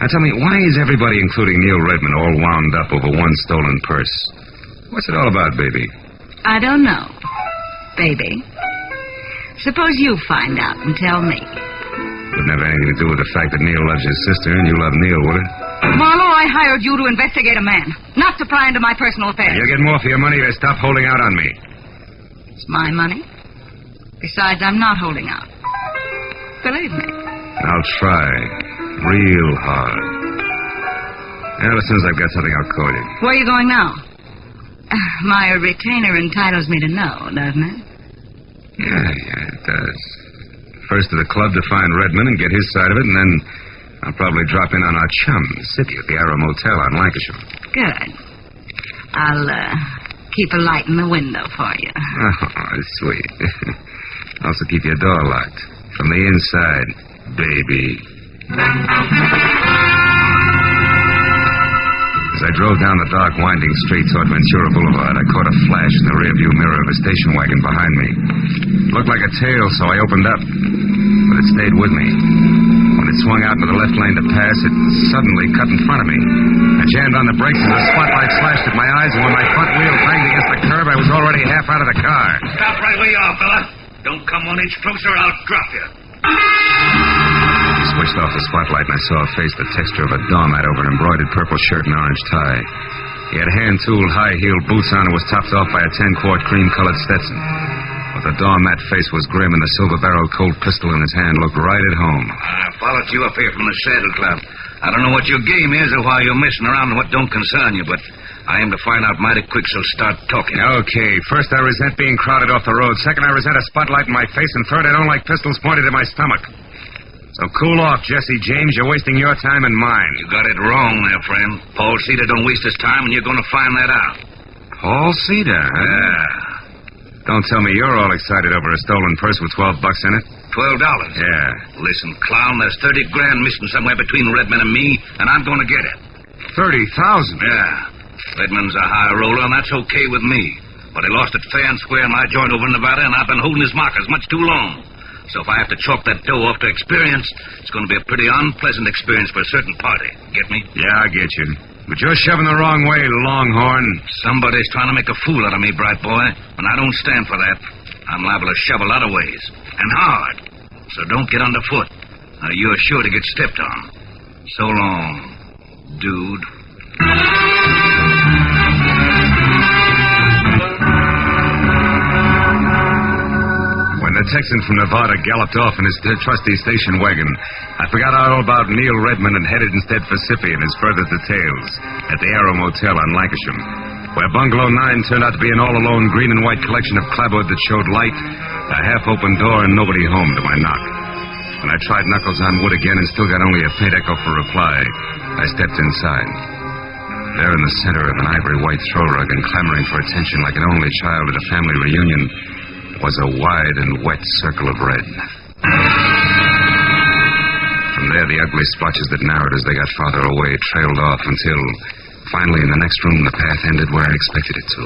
Now tell me, why is everybody, including Neil Redmond, all wound up over one stolen purse? What's it all about, baby? I don't know, baby. Suppose you find out and tell me. Wouldn't have anything to do with the fact that Neil loves his sister and you love Neil, would it? Marlowe, I hired you to investigate a man, not to pry into my personal affairs. You'll get more for your money to stop holding out on me. It's my money. Besides, I'm not holding out. Believe me. I'll try. Real hard. Well, as soon as I've got something, I'll call you. Where are you going now? My retainer entitles me to know, doesn't it? Yeah, it does. First to the club to find Redmond and get his side of it, and then I'll probably drop in on our chum, Sippy, at the Arrow Motel on Lancashire. Good. I'll keep a light in the window for you. Oh, sweet. Also keep your door locked. From the inside, baby. As I drove down the dark, winding street toward Ventura Boulevard, I caught a flash in the rearview mirror of a station wagon behind me. It looked like a tail, so I opened up. But it stayed with me. When it swung out into the left lane to pass, it suddenly cut in front of me. I jammed on the brakes and the spotlight flashed at my eyes, and when my front wheel banged against the curb, I was already half out of the car. Stop right where you are, fella. Don't come 1 inch closer, I'll drop you. I switched off the spotlight and I saw a face the texture of a doormat over an embroidered purple shirt and orange tie. He had hand-tooled, high-heeled boots on and was topped off by a 10-quart cream-colored Stetson. But the doormat face was grim and the silver-barreled Colt pistol in his hand looked right at home. I followed you up here from the Saddle Club. I don't know what your game is or why you're messing around and what don't concern you, but I aim to find out mighty quick, so start talking. Okay. First, I resent being crowded off the road. Second, I resent a spotlight in my face. And third, I don't like pistols pointed at my stomach. So cool off, Jesse James. You're wasting your time and mine. You got it wrong there, friend. Paul Cedar don't waste his time, and you're going to find that out. Paul Cedar? Yeah. Don't tell me you're all excited over a stolen purse with $12 in it. $12? Yeah. Listen, clown, there's 30 grand missing somewhere between Redmond and me, and I'm going to get it. 30,000? Yeah. Redmond's a high roller, and that's okay with me. But he lost it fair and square in my joint over in Nevada, and I've been holding his markers much too long. So if I have to chalk that dough off to experience, it's going to be a pretty unpleasant experience for a certain party. Get me? Yeah, I get you. But you're shoving the wrong way, Longhorn. Somebody's trying to make a fool out of me, bright boy, and I don't stand for that. I'm liable to shove a lot of ways, and hard. So don't get underfoot. Now, you're sure to get stepped on. So long, dude. When the Texan from Nevada galloped off in his trusty station wagon, I forgot all about Neil Redmond and headed instead for Sippy and his further details at the Arrow Motel on Lancashire, where Bungalow 9 turned out to be an all-alone green and white collection of clapboard that showed light, a half-open door, and nobody home to my knock. When I tried knuckles on wood again and still got only a faint echo for reply, I stepped inside. There in the center of an ivory-white throw rug and clamoring for attention like an only child at a family reunion was a wide and wet circle of red. From there, the ugly splotches that narrowed as they got farther away trailed off until, finally, in the next room, the path ended where I expected it to.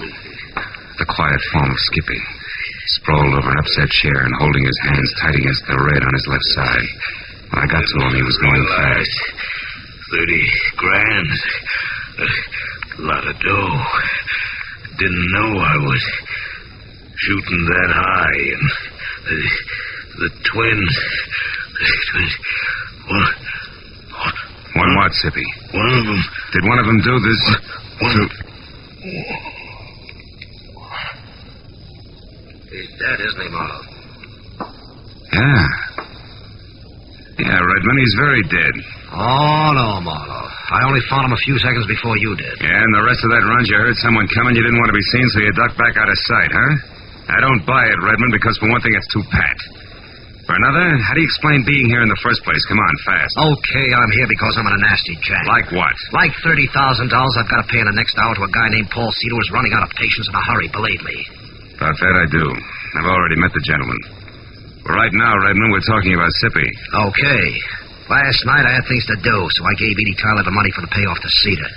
The quiet form of Skippy, sprawled over an upset chair and holding his hands tight against the red on his left side. When I got to him, he was going fast. 30 grand. A lot of dough. Didn't know I was shooting that high. And the twins. One what, Sippy? One of them. Did one of them do this? He's dead, isn't he, Marlowe? Yeah. Yeah, Redmond, he's very dead. Oh, no, Marlowe. I only found him a few seconds before you did. Yeah, and the rest of that run, you heard someone coming, you didn't want to be seen, so you ducked back out of sight, huh? I don't buy it, Redmond, because for one thing, it's too pat. For another, how do you explain being here in the first place? Come on, fast. Okay, I'm here because I'm in a nasty jack. Like what? Like $30,000 I've got to pay in the next hour to a guy named Paul Cedar who's running out of patience in a hurry, believe me. About that I do. I've already met the gentleman. But right now, Redmond, we're talking about Sippy. Okay. Last night I had things to do, so I gave Edie Tyler the money for the payoff to Cedar.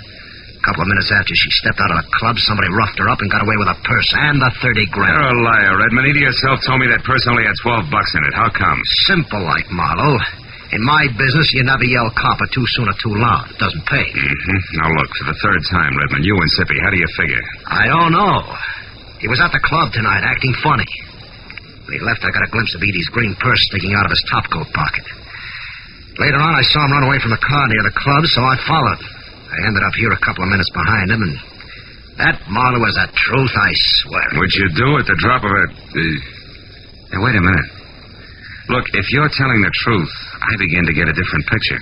A couple of minutes after she stepped out of the club, somebody roughed her up and got away with a purse and the 30 grand. You're a liar, Redmond. Edie herself told me that purse only had $12 in it. How come? Simple like, Marlowe. In my business, you never yell copper too soon or too loud. It doesn't pay. Mm-hmm. Now look, for the third time, Redmond, you and Sippy, how do you figure? I don't know. He was at the club tonight, acting funny. When he left, I got a glimpse of Edie's green purse sticking out of his topcoat pocket. Later on, I saw him run away from the car near the club, so I followed. I ended up here a couple of minutes behind him, and that, Marlowe, is the truth, I swear. What'd you do at the drop of a... Hey, wait a minute. Look, if you're telling the truth, I begin to get a different picture.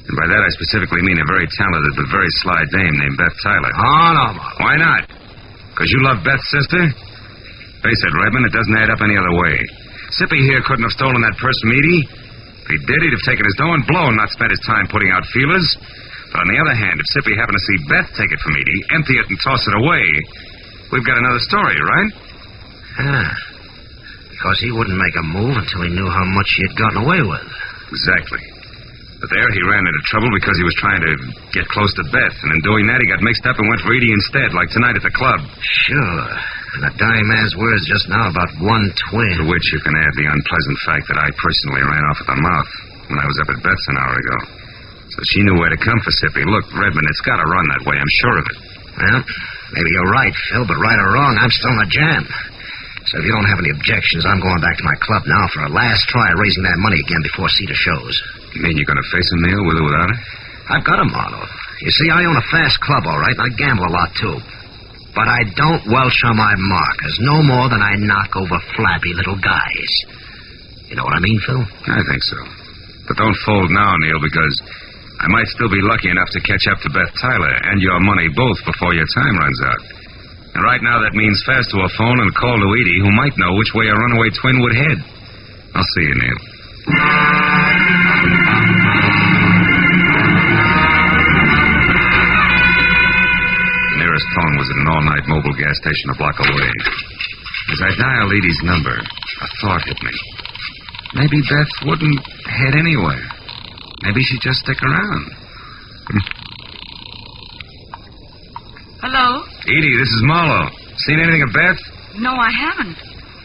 And by that, I specifically mean a very talented but very sly dame named Beth Tyler. Oh, no, Marlowe. Why not? Because you love Beth's sister? Face it, Redmond, it doesn't add up any other way. Sippy here couldn't have stolen that purse from Edie. If he did, he'd have taken his dough and blow and not spent his time putting out feelers. But on the other hand, if Sippy happened to see Beth take it from Edie, empty it and toss it away, we've got another story, right? Ah. Because he wouldn't make a move until he knew how much he had gotten away with. Exactly. But there he ran into trouble because he was trying to get close to Beth, and in doing that he got mixed up and went for Edie instead, like tonight at the club. Sure. And a dying man's words just now about one twin. To which you can add the unpleasant fact that I personally ran off at the mouth when I was up at Beth's an hour ago. So she knew where to come for Sippy. Look, Redmond, it's got to run that way, I'm sure of it. Well, maybe you're right, Phil, but right or wrong, I'm still in a jam. So if you don't have any objections, I'm going back to my club now for a last try at raising that money again before Cedar shows. You mean you're going to face him, Neil, with or without it? I've got a Marlowe. You see, I own a fast club, all right, and I gamble a lot, too. But I don't welch on my markers, no more than I knock over flabby little guys. You know what I mean, Phil? I think so. But don't fold now, Neil, because I might still be lucky enough to catch up to Beth Tyler and your money both before your time runs out. And right now that means fast to a phone and call to Edie, who might know which way a runaway twin would head. I'll see you, Neil. The nearest phone was at an all-night mobile gas station a block away. As I dialed Edie's number, a thought hit me. Maybe Beth wouldn't head anywhere. Maybe she'd just stick around. Hello? Edie, this is Marlowe. Seen anything of Beth? No, I haven't.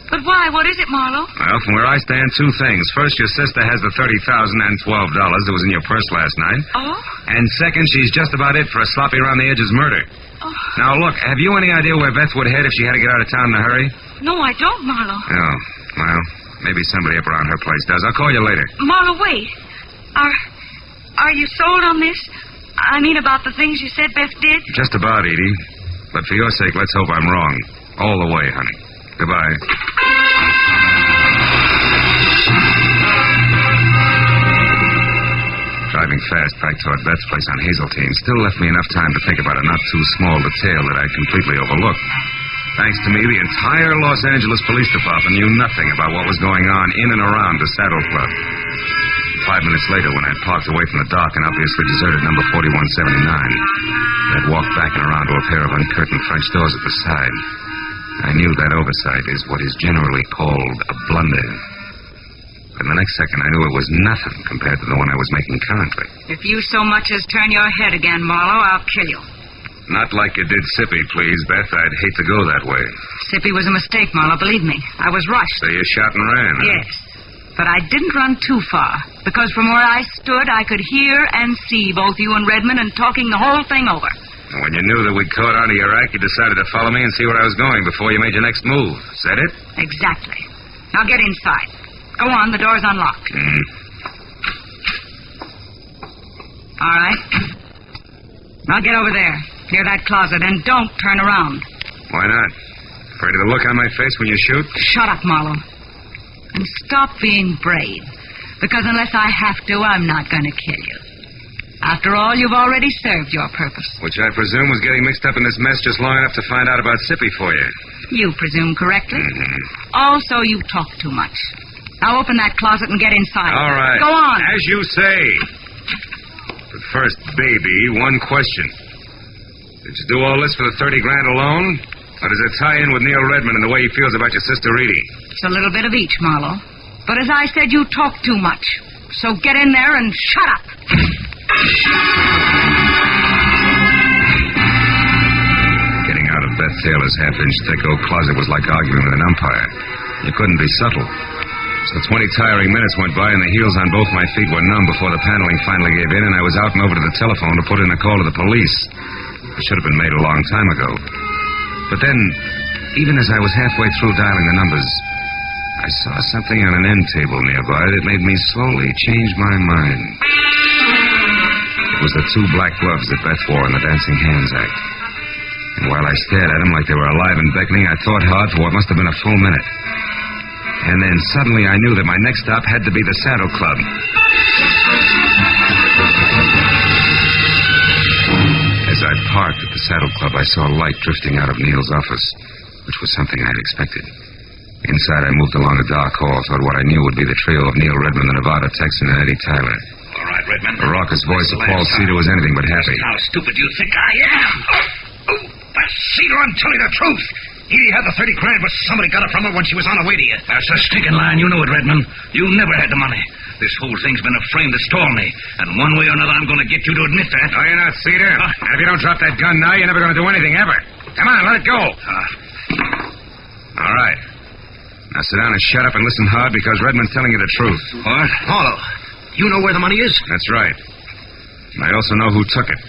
But why? What is it, Marlowe? Well, from where I stand, two things. First, your sister has the $30,012 that was in your purse last night. Oh? And second, she's just about it for a sloppy-around-the-edges murder. Oh. Now, look, have you any idea where Beth would head if she had to get out of town in a hurry? No, I don't, Marlowe. Oh, well, maybe somebody up around her place does. I'll call you later. Marlowe, wait. Are you sold on this? I mean, about the things you said Beth did? Just about, Edie. But for your sake, let's hope I'm wrong. All the way, honey. Goodbye. Driving fast back toward Beth's place on Hazeltine still left me enough time to think about a not-too-small detail that I'd completely overlooked. Thanks to me, the entire Los Angeles Police Department knew nothing about what was going on in and around the Saddle Club. 5 minutes later, when I'd parked away from the dock and obviously deserted number 4179, I'd walked back and around to a pair of uncurtained French doors at the side. I knew that oversight is what is generally called a blunder. But the next second, I knew it was nothing compared to the one I was making currently. If you so much as turn your head again, Marlowe, I'll kill you. Not like you did Sippy, please, Beth. I'd hate to go that way. Sippy was a mistake, Marlowe, believe me. I was rushed. So you shot and ran, huh? Yes. But I didn't run too far, because from where I stood, I could hear and see both you and Redmond and talking the whole thing over. And when you knew that we'd caught on to your act, you decided to follow me and see where I was going before you made your next move. Is that it? Exactly. Now get inside. Go on, the door's unlocked. All right. Now get over there, near that closet, and don't turn around. Why not? Afraid of the look on my face when you shoot? Shut up, Marlowe. And stop being brave. Because unless I have to, I'm not going to kill you. After all, you've already served your purpose. Which I presume was getting mixed up in this mess just long enough to find out about Sippy for you. You presume correctly. Also, you talk too much. Now open that closet and get inside. All right. Go on. As you say. But first, baby, one question. Did you do all this for the $30,000 alone? Or does it tie in with Neil Redmond and the way he feels about your sister Edie? It's a little bit of each, Marlowe. But as I said, you talk too much. So get in there and shut up. Getting out of Beth Taylor's half-inch thick oak closet was like arguing with an umpire. You couldn't be subtle. So 20 tiring minutes went by, and the heels on both my feet were numb before the paneling finally gave in, and I was out and over to the telephone to put in a call to the police. It should have been made a long time ago. But then, even as I was halfway through dialing the numbers, I saw something on an end table nearby that made me slowly change my mind. It was the two black gloves that Beth wore in the Dancing Hands act. And while I stared at them like they were alive and beckoning, I thought hard for what must have been a full minute. And then suddenly I knew that my next stop had to be the Saddle Club. As I parked at the Saddle Club, I saw light drifting out of Neil's office, which was something I had expected. Inside, I moved along a dark hall toward what I knew would be the trio of Neil Redmond, the Nevada Texan, and Eddie Tyler. All right, Redmond. The raucous voice of Paul Cedar was anything but happy. How stupid do you think I am? Oh, but Cedar, I'm telling the truth. Edie had the $30,000, but somebody got it from her when she was on her way to you. That's a stinking lie, and you know it, Redmond. You never had the money. This whole thing's been a frame to stall me. And one way or another, I'm going to get you to admit that. No, you're not, Cedar. And if you don't drop that gun now, you're never going to do anything, ever. Come on, let it go. All right. Now sit down and shut up and listen hard, because Redmond's telling you the truth. What? Marlowe, you know where the money is? That's right. And I also know who took it.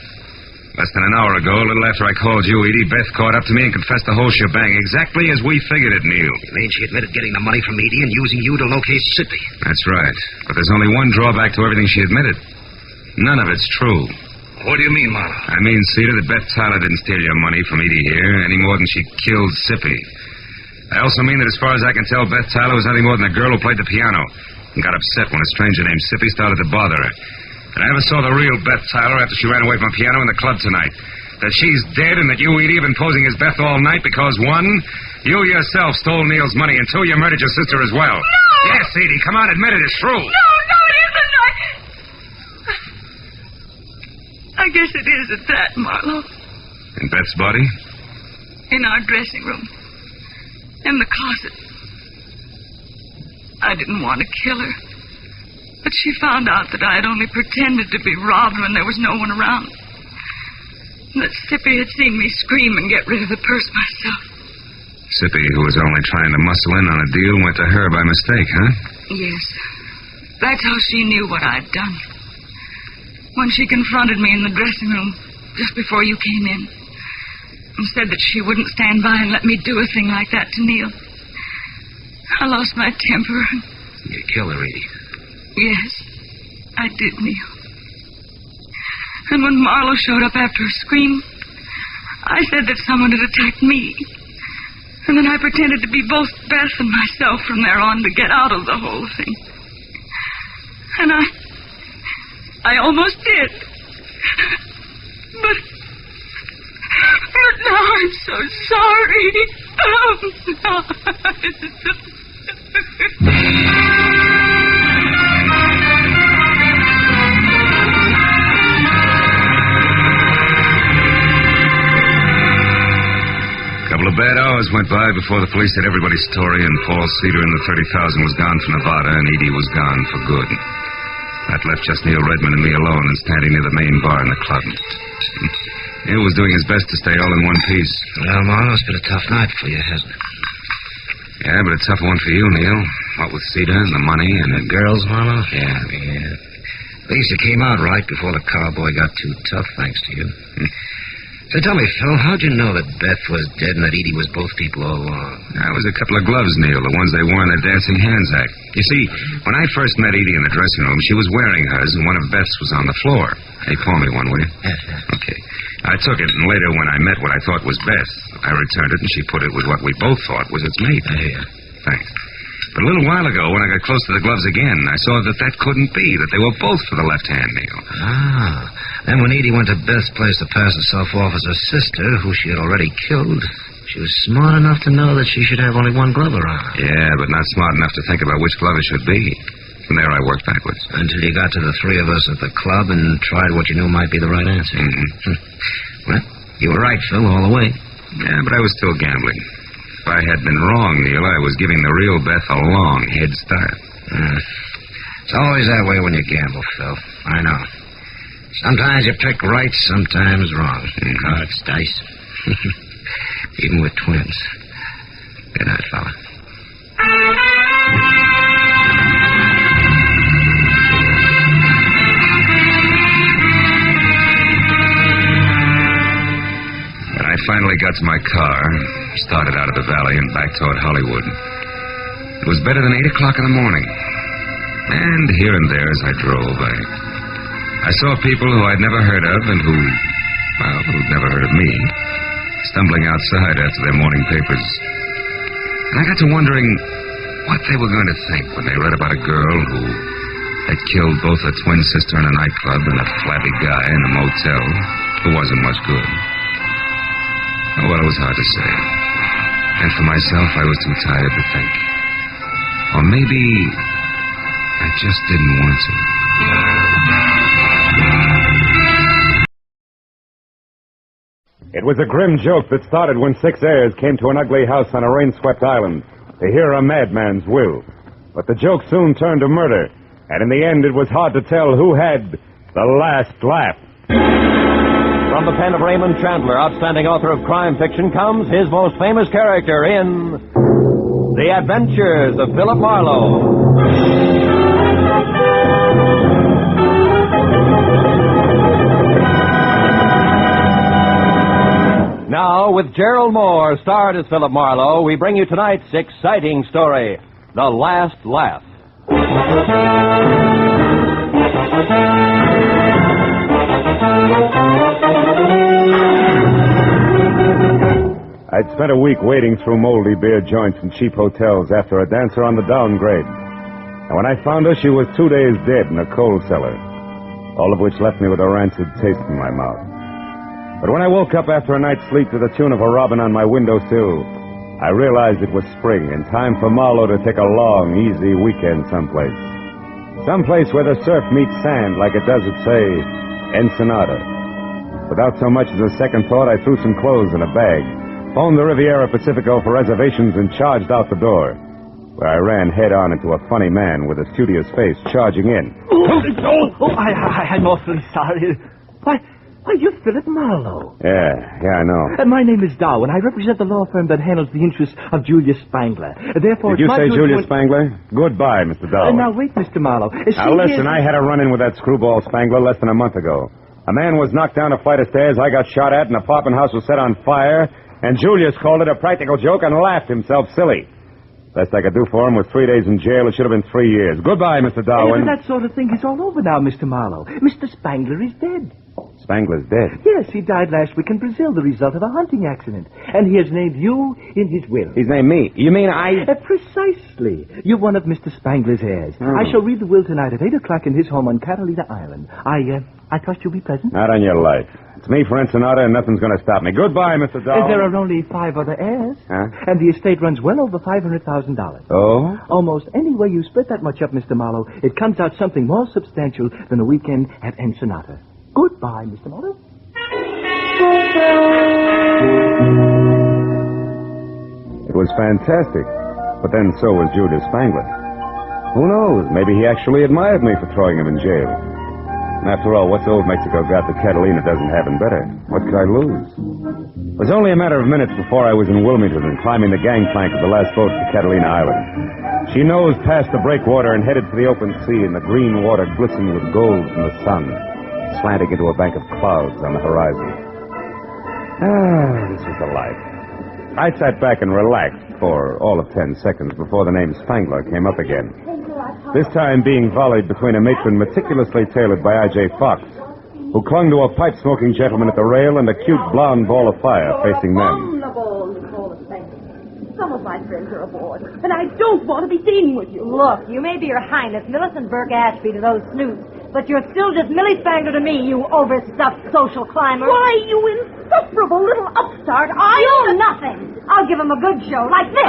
Less than an hour ago, a little after I called you, Edie, Beth caught up to me and confessed the whole shebang, exactly as we figured it, Neil. You mean she admitted getting the money from Edie and using you to locate Sippy? That's right. But there's only one drawback to everything she admitted. None of it's true. What do you mean, Marlowe? I mean, Cedar, that Beth Tyler didn't steal your money from Edie here any more than she killed Sippy. I also mean that as far as I can tell, Beth Tyler was nothing more than a girl who played the piano and got upset when a stranger named Sippy started to bother her. And I never saw the real Beth Tyler after she ran away from a piano in the club tonight. That she's dead and that you, Edie, have been posing as Beth all night because, one, you yourself stole Neil's money, and two, you murdered your sister as well. No! Yes, Edie, come on, admit it, it's true. No, it isn't. I guess it is at that, Marlowe. In Beth's body? In our dressing room. In the closet. I didn't want to kill her. But she found out that I had only pretended to be robbed when there was no one around. And that Sippy had seen me scream and get rid of the purse myself. Mississippi, who was only trying to muscle in on a deal, went to her by mistake, huh? Yes. That's how she knew what I'd done. When she confronted me in the dressing room just before you came in and said that she wouldn't stand by and let me do a thing like that to Neil, I lost my temper. You killed her, Edie. Yes, I did, Neil. And when Marlowe showed up after a scream, I said that someone had attacked me. And then I pretended to be both Beth and myself from there on to get out of the whole thing. And I almost did. But now I'm so sorry. A couple of bad hours went by before the police had everybody's story, and Paul Cedar and the 30,000 was gone from Nevada, and Edie was gone for good. That left just Neil Redmond and me alone and standing near the main bar in the club. Neil was doing his best to stay all in one piece. Well, Marlowe, it's been a tough night for you, hasn't it? Yeah, but a tough one for you, Neil. What with Cedar and the money and the girls, Marlowe? Yeah. At least it came out right before the cowboy got too tough, thanks to you. So tell me, Phil, how'd you know that Beth was dead and that Edie was both people all along? That was a couple of gloves, Neil, the ones they wore in the Dancing Hands act. You see, when I first met Edie in the dressing room, she was wearing hers and one of Beth's was on the floor. Hey, pour me one, will you? Yes. Okay. I took it, and later when I met what I thought was Beth, I returned it, and she put it with what we both thought was its mate. Yeah. Thanks. But a little while ago, when I got close to the gloves again, I saw that couldn't be, that they were both for the left hand, Neil. Ah. Then when Edie went to Beth's place to pass herself off as her sister, who she had already killed, she was smart enough to know that she should have only one glove around. Yeah, but not smart enough to think about which glove it should be. From there, I worked backwards. Until you got to the three of us at the club and tried what you knew might be the right answer. Mm-hmm. Well, you were right, Phil, all the way. Yeah, but I was still gambling. If I had been wrong, Neil, I was giving the real Beth a long head start. It's always that way when you gamble, Phil. I know. Sometimes you pick right, sometimes wrong. Cards, dice. Even with twins. Good night, fella. When I finally got to my car, started out of the valley and back toward Hollywood. It was better than 8 o'clock in the morning. And here and there as I drove, I saw people who I'd never heard of and who'd never heard of me, stumbling outside after their morning papers. And I got to wondering what they were going to think when they read about a girl who had killed both a twin sister in a nightclub and a flabby guy in a motel who wasn't much good. Oh, well, it was hard to say. And for myself, I was too tired to think. Or maybe I just didn't want to. It was a grim joke that started when 6 heirs came to an ugly house on a rain-swept island to hear a madman's will. But the joke soon turned to murder, and in the end it was hard to tell who had the last laugh. From the pen of Raymond Chandler, outstanding author of crime fiction, comes his most famous character in The Adventures of Philip Marlowe. Now, with Gerald Moore, starred as Philip Marlowe, we bring you tonight's exciting story, The Last Laugh. I'd spent a week wading through moldy beer joints and cheap hotels after a dancer on the downgrade. And when I found her, she was 2 days dead in a coal cellar, all of which left me with a rancid taste in my mouth. But when I woke up after a night's sleep to the tune of a robin on my windowsill, I realized it was spring and time for Marlowe to take a long, easy weekend someplace. Someplace where the surf meets sand like it does at, say, Ensenada. Without so much as a second thought, I threw some clothes in a bag, phoned the Riviera Pacifico for reservations, and charged out the door, where I ran head-on into a funny man with a studious face charging in. I'm awfully sorry. Why, you're Philip Marlowe. Yeah, I know. My name is Dow, and I represent the law firm that handles the interests of Julius Spangler. Therefore, Did you it's my say duty Julius Spangler? Goodbye, Mr. Darwin. Now, wait, Mr. Marlowe. Now, listen, I had a run-in with that screwball Spangler less than a month ago. A man was knocked down a flight of stairs, I got shot at, and the apartment house was set on fire, and Julius called it a practical joke and laughed himself silly. Best I could do for him was 3 days in jail. It should have been 3 years. Goodbye, Mr. Darwin. That sort of thing is all over now, Mr. Marlowe. Mr. Spangler is dead. Spangler's dead? Yes, he died last week in Brazil, the result of a hunting accident. And he has named you in his will. He's named me. You mean I... Precisely. You're one of Mr. Spangler's heirs. I shall read the will tonight at 8 o'clock in his home on Catalina Island. I trust you'll be present. Not on your life. It's me for Ensenada, and nothing's going to stop me. Goodbye, Mr. Darwin. There are only 5 other heirs. Huh? And the estate runs well over $500,000. Oh? Almost any way you split that much up, Mr. Marlowe, it comes out something more substantial than a weekend at Ensenada. Goodbye, Mr. Marlowe. It was fantastic. But then so was Julius Spangler. Who knows? Maybe he actually admired me for throwing him in jail. And after all, what's old Mexico got that Catalina doesn't have him better? What could I lose? It was only a matter of minutes before I was in Wilmington and climbing the gangplank of the last boat to Catalina Island. She nosed past the breakwater and headed for the open sea, and the green water glistened with gold from the sun, slanting into a bank of clouds on the horizon. This was a life. I sat back and relaxed for all of 10 seconds before the name Spangler came up again. This time being volleyed between a matron meticulously tailored by I.J. Fox, who clung to a pipe-smoking gentleman at the rail, and a cute blonde ball of fire facing them. Some of my friends are aboard, and I don't want to be seen with you. Look, you may be Your Highness Millicent Burke Ashby to those snoots, but you're still just Millie Spangler to me, you overstuffed social climber. Why, you insufferable little upstart, You're nothing. I'll give him a good show, like this.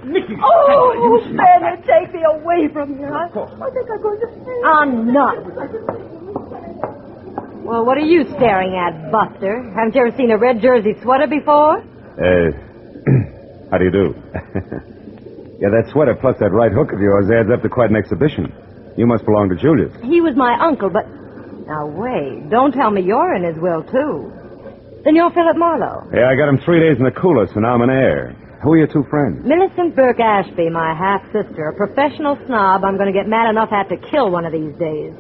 Nicky! Oh, Spangler, take me away from here. I think I'm going to faint. I'm not. Well, what are you staring at, Buster? Haven't you ever seen a red jersey sweater before? How do you do? Yeah, that sweater plus that right hook of yours adds up to quite an exhibition. You must belong to Julius. He was my uncle, but... Now, wait. Don't tell me you're in his will, too. Then you're Philip Marlowe. Yeah, I got him 3 days in the cooler, so now I'm an heir. Who are your two friends? Millicent Burke Ashby, my half-sister, a professional snob I'm going to get mad enough at to kill one of these days.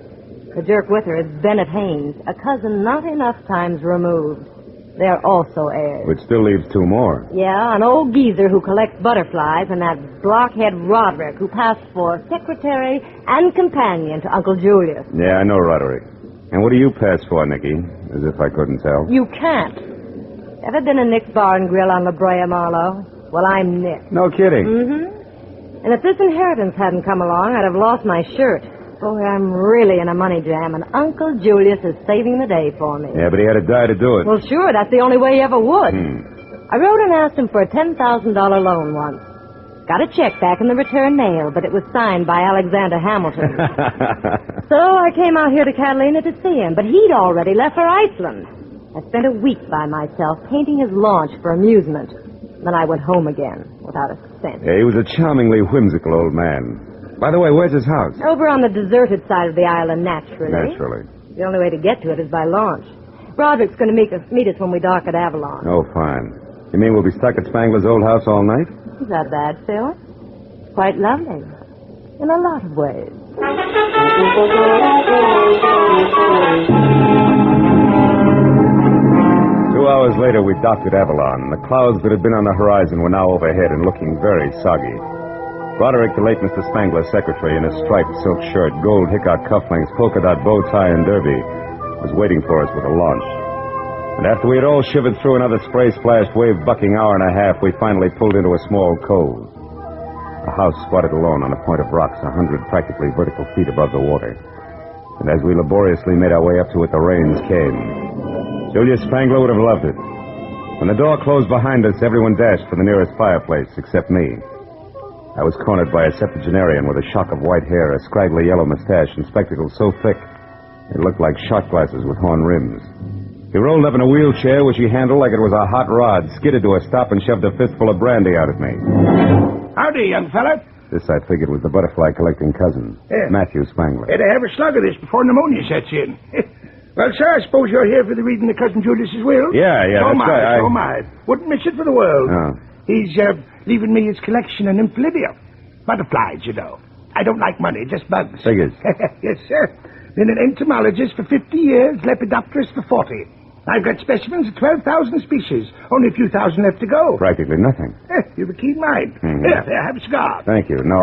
The jerk with her is Bennett Haynes, a cousin not enough times removed. They're also heirs. Which still leaves two more. Yeah, an old geezer who collects butterflies and that blockhead Roderick who passed for secretary and companion to Uncle Julius. Yeah, I know Roderick. And what do you pass for, Nicky? As if I couldn't tell. You can't. Ever been to Nick's Bar and Grill on La Brea, Marlowe? Well, I'm Nick. No kidding. Mm-hmm. And if this inheritance hadn't come along, I'd have lost my shirt. Boy, I'm really in a money jam, and Uncle Julius is saving the day for me. Yeah, but he had to die to do it. Well, sure, that's the only way he ever would. I wrote and asked him for a $10,000 loan once. Got a check back in the return mail, but it was signed by Alexander Hamilton. So I came out here to Catalina to see him, but he'd already left for Iceland. I spent a week by myself painting his launch for amusement. Then I went home again, without a cent. Yeah, he was a charmingly whimsical old man. By the way, where's his house? Over on the deserted side of the island, naturally. Naturally. The only way to get to it is by launch. Roderick's going to meet us when we dock at Avalon. Oh, fine. You mean we'll be stuck at Spangler's old house all night? Is that bad, Phil? Quite lovely. In a lot of ways. 2 hours later, we docked at Avalon. The clouds that had been on the horizon were now overhead and looking very soggy. Roderick, the late Mr. Spangler's secretary, in a striped silk shirt, gold hickok cufflinks, polka dot bow tie, and derby, was waiting for us with a launch. And after we had all shivered through another spray-splashed, wave-bucking hour and a half, we finally pulled into a small cove. A house squatted alone on a point of rocks 100 practically vertical feet above the water. And as we laboriously made our way up to it, the rains came. Julius Spangler would have loved it. When the door closed behind us, everyone dashed for the nearest fireplace, except me. I was cornered by a septuagenarian with a shock of white hair, a scraggly yellow mustache, and spectacles so thick it looked like shot glasses with horn rims. He rolled up in a wheelchair, which he handled like it was a hot rod, skidded to a stop, and shoved a fistful of brandy out at me. Howdy, young fella. This, I figured, was the butterfly-collecting cousin, Yeah. Matthew Spangler. Had to have a slug of this before pneumonia sets in. Well, sir, I suppose you're here for the reading of Cousin Julius's will? Yeah, So am that's I, right. so am I. Wouldn't miss it for the world. Oh. He's leaving me his collection of nymphidia. Butterflies, you know. I don't like money, just bugs. Figures. Yes, sir. Been an entomologist for 50 years, lepidopterist for 40. I've got specimens of 12,000 species. Only a few thousand left to go. Practically nothing. You've a keen mind. Mhm. Here, have a cigar. Thank you. No,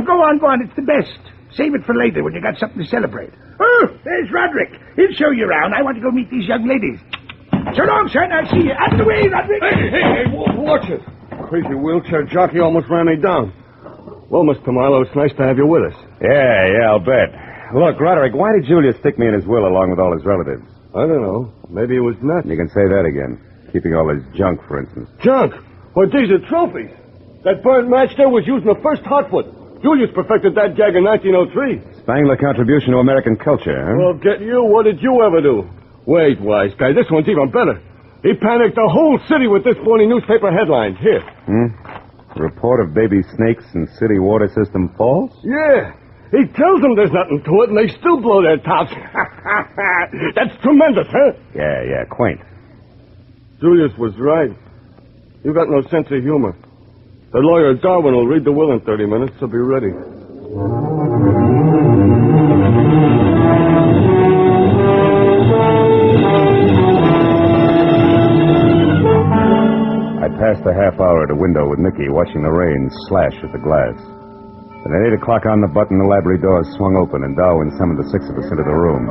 Go on. It's the best. Save it for later when you got something to celebrate. Oh, there's Roderick. He'll show you around. I want to go meet these young ladies. So long, son. I'll see you. Out of the way, Roderick. Hey, watch it. Crazy wheelchair jockey almost ran me down. Well, Mr. Marlowe, it's nice to have you with us. Yeah, I'll bet. Look, Roderick, why did Julius stick me in his will along with all his relatives? I don't know. Maybe it was nuts. You can say that again. Keeping all his junk, for instance. Junk? Well, these are trophies. That burnt match there was used in the first Hotfoot. Julius perfected that gag in 1903. Spangler contribution to American culture, huh? Well, get you. What did you ever do? Wait, wise guy. This one's even better. He panicked the whole city with this morning newspaper headlines. Here. Report of baby snakes in city water system falls? Yeah. He tells them there's nothing to it, and they still blow their tops. That's tremendous, huh? Yeah, quaint. Julius was right. You got no sense of humor. The lawyer Darwin will read the will in 30 minutes, so be ready. I passed a half hour at a window with Nicky, watching the rain slash at the glass. Then at 8 o'clock on the button, the library doors swung open, and Darwin summoned the 6 of us into the room.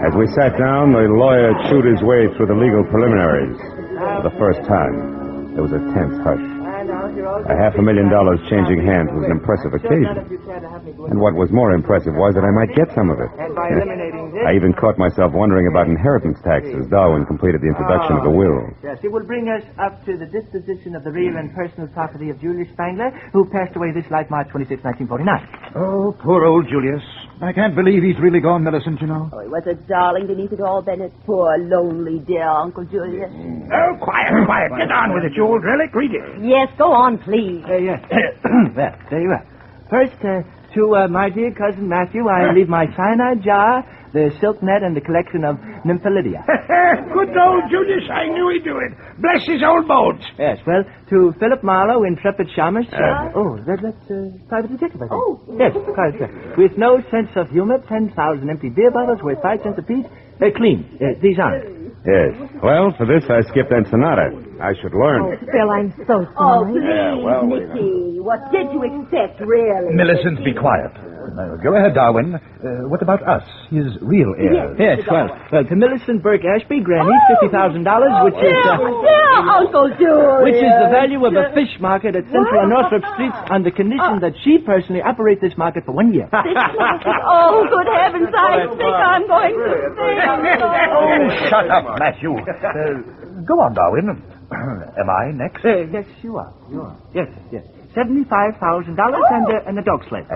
As we sat down, the lawyer chewed his way through the legal preliminaries. For the first time, there was a tense hush. $500,000 changing hands was an impressive occasion. And what was more impressive was that I might get some of it. I even caught myself wondering about inheritance tax as Darwin completed the introduction of the will. Yes, it will bring us up to the disposition of the real and personal property of Julius Spangler, who passed away this life March 26, 1949. Oh, poor old Julius. I can't believe he's really gone, Millicent, you know. Oh, he was a darling beneath it all, Bennett. Poor, lonely, dear Uncle Julius. Oh, quiet. Get on with it, you old relic. Read it. Yes, go on, please. Yes. Well, there you are. First, to my dear cousin Matthew, I leave my cyanide jar, the silk net, and the collection of nymphalidia. Good old Julius. I knew he'd do it. Bless his old bones. Yes, well, to Philip Marlowe, intrepid Shamish. That's private detective, I think. Oh. Yes, private. With no sense of humor, 10,000 empty beer bottles worth 5 cents apiece. Clean. These aren't. Yes. Well, for this, I skipped Ensenada. I should learn. Phil, I'm so Oh, sorry. please, Nicky. What did you expect, really? Millicent, be quiet. Go ahead, Darwin. What about us, his real heirs? Yes, well, to Millicent Burke Ashby, grannies, $50,000, which is... Uncle Julius. Which is the value of a fish market at Central and Northrop Streets on the condition that she personally operates this market for 1 year. Oh, good heavens, I think I'm going to sing. Oh, shut up, Matthew. Go on, Darwin. Am I next? Yes, you are. Yes. $75,000 and a dog sled.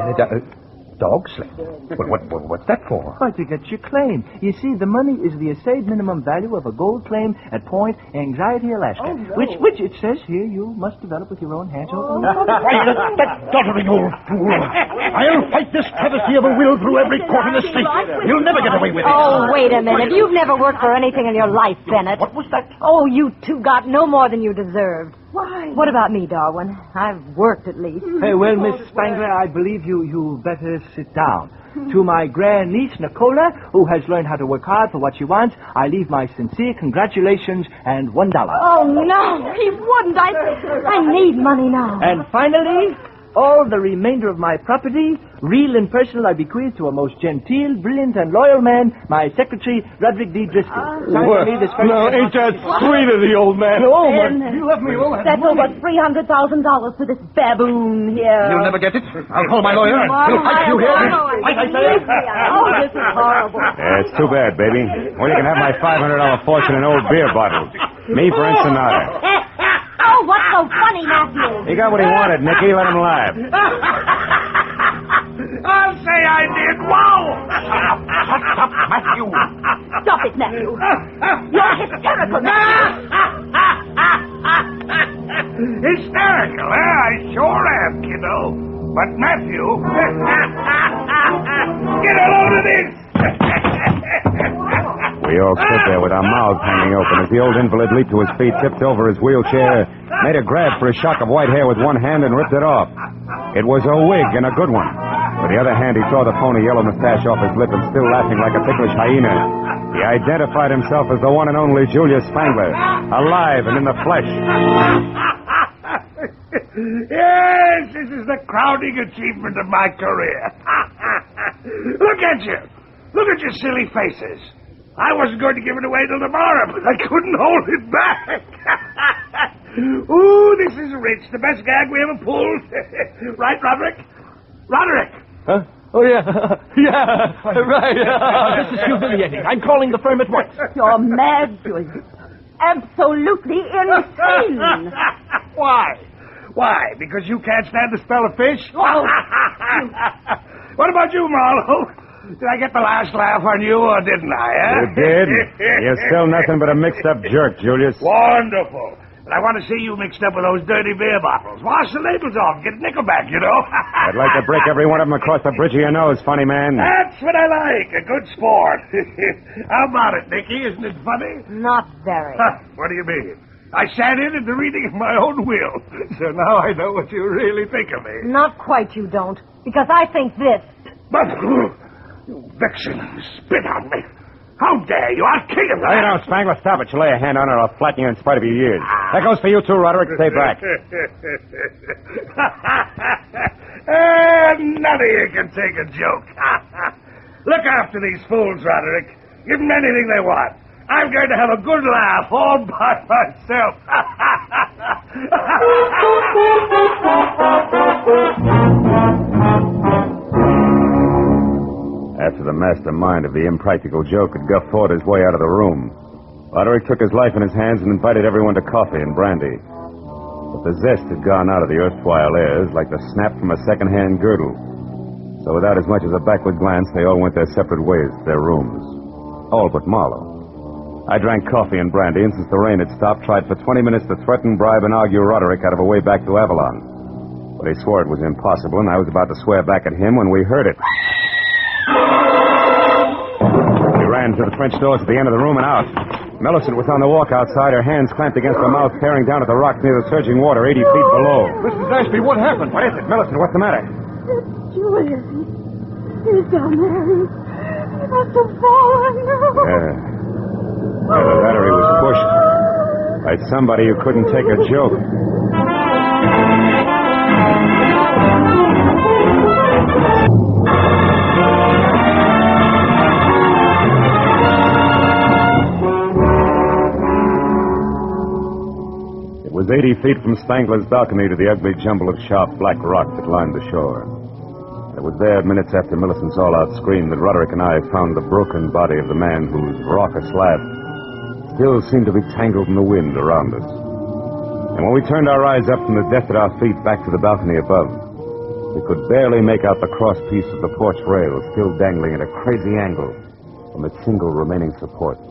Dog sled? What's that for? Why, to get your claim. You see, the money is the assayed minimum value of a gold claim at Point Anxiety, Alaska. Oh, no. Which it says here you must develop with your own hands. Quiet, that doddering old fool. I'll fight this travesty of a will through every court in the state. You'll never get away with it. Oh, wait a minute. You've never worked for anything in your life, Bennett. What was that? Oh, you two got no more than you deserved. Why? What about me, Darwin? I've worked at least. Well, Miss Spangler, I believe you better sit down. To my grandniece, Nicola, who has learned how to work hard for what she wants, I leave my sincere congratulations and $1. Oh, no, he wouldn't. I need money now. And finally, all the remainder of my property, real and personal, I bequeath to a most genteel, brilliant, and loyal man, my secretary, Roderick D. Driscoll. Ain't that sweet of the old man? Oh, my... You left me all that That's money. over $300,000 for this baboon here. You'll never get it. I'll call my lawyer. He'll fight you here. Fight, I say. Oh, this is horrible. It's too bad, baby. Well, you can have my $500 fortune in old beer bottles. Me for Ensenada. Oh, what's so funny, Matthew? He got what he wanted, Nicky. Let him laugh. I'll say I did. Wow! Shut up, Matthew. Stop it, Matthew. You're hysterical, Matthew. Hysterical, eh? I sure am, kiddo. But Matthew... Get a load of this! We all stood there with our mouths hanging open as the old invalid leaped to his feet, tipped over his wheelchair, made a grab for his shock of white hair with one hand and ripped it off. It was a wig, and a good one. With the other hand, he tore the phony yellow mustache off his lip and still laughing like a ticklish hyena. He identified himself as the one and only Julius Spangler, alive and in the flesh. Yes, this is the crowning achievement of my career. Look at you. Look at your silly faces. I wasn't going to give it away till tomorrow, but I couldn't hold it back. Ooh, this is rich. The best gag we ever pulled. Right, Roderick? Roderick! Huh? Oh, yeah. Yeah, right. This is humiliating. I'm calling the firm at once. You're mad, Julius. Absolutely insane. Why? Why? Because you can't stand the smell of fish? Oh. What about you, Marlowe? Did I get the last laugh on you, or didn't I, eh? You did. You're still nothing but a mixed-up jerk, Julius. Wonderful. But I want to see you mixed up with those dirty beer bottles. Wash the labels off. Get nickelback, you know. I'd like to break every one of them across the bridge of your nose, funny man. That's what I like. A good sport. How about it, Nicky? Isn't it funny? Not very. What do you mean? I sat in at the reading of my own will. So now I know what you really think of me. Not quite, you don't. Because I think this. But, you vixen, spit on me. How dare you? I'll kill you. Lay down, Spangler. Stop it. You lay a hand on her, I'll flatten you in spite of your years. That goes for you, too, Roderick. Stay back. None of you can take a joke. Look after these fools, Roderick. Give them anything they want. I'm going to have a good laugh all by myself. After the mastermind of the impractical joke had guffawed his way out of the room, Roderick took his life in his hands and invited everyone to coffee and brandy. But the zest had gone out of the erstwhile airs like the snap from a second-hand girdle. So without as much as a backward glance, they all went their separate ways to their rooms. All but Marlowe. I drank coffee and brandy, and since the rain had stopped, tried for 20 minutes to threaten, bribe, and argue Roderick out of a way back to Avalon. But he swore it was impossible, and I was about to swear back at him when we heard it. We ran to the French doors at the end of the room and out. Millicent was on the walk outside, her hands clamped against her mouth, staring down at the rocks near the surging water 80 feet below. Mrs. Ashby, what happened? What is it? Millicent, what's the matter? Julius, he's down there. He must have fallen. Yeah. Either that or he was pushed by somebody who couldn't take a joke. It was 80 feet from Spangler's balcony to the ugly jumble of sharp black rock that lined the shore. It was there, minutes after Millicent's all-out scream, that Roderick and I found the broken body of the man whose raucous laugh still seemed to be tangled in the wind around us. And when we turned our eyes up from the death at our feet back to the balcony above, we could barely make out the crosspiece of the porch rail still dangling at a crazy angle from its single remaining support,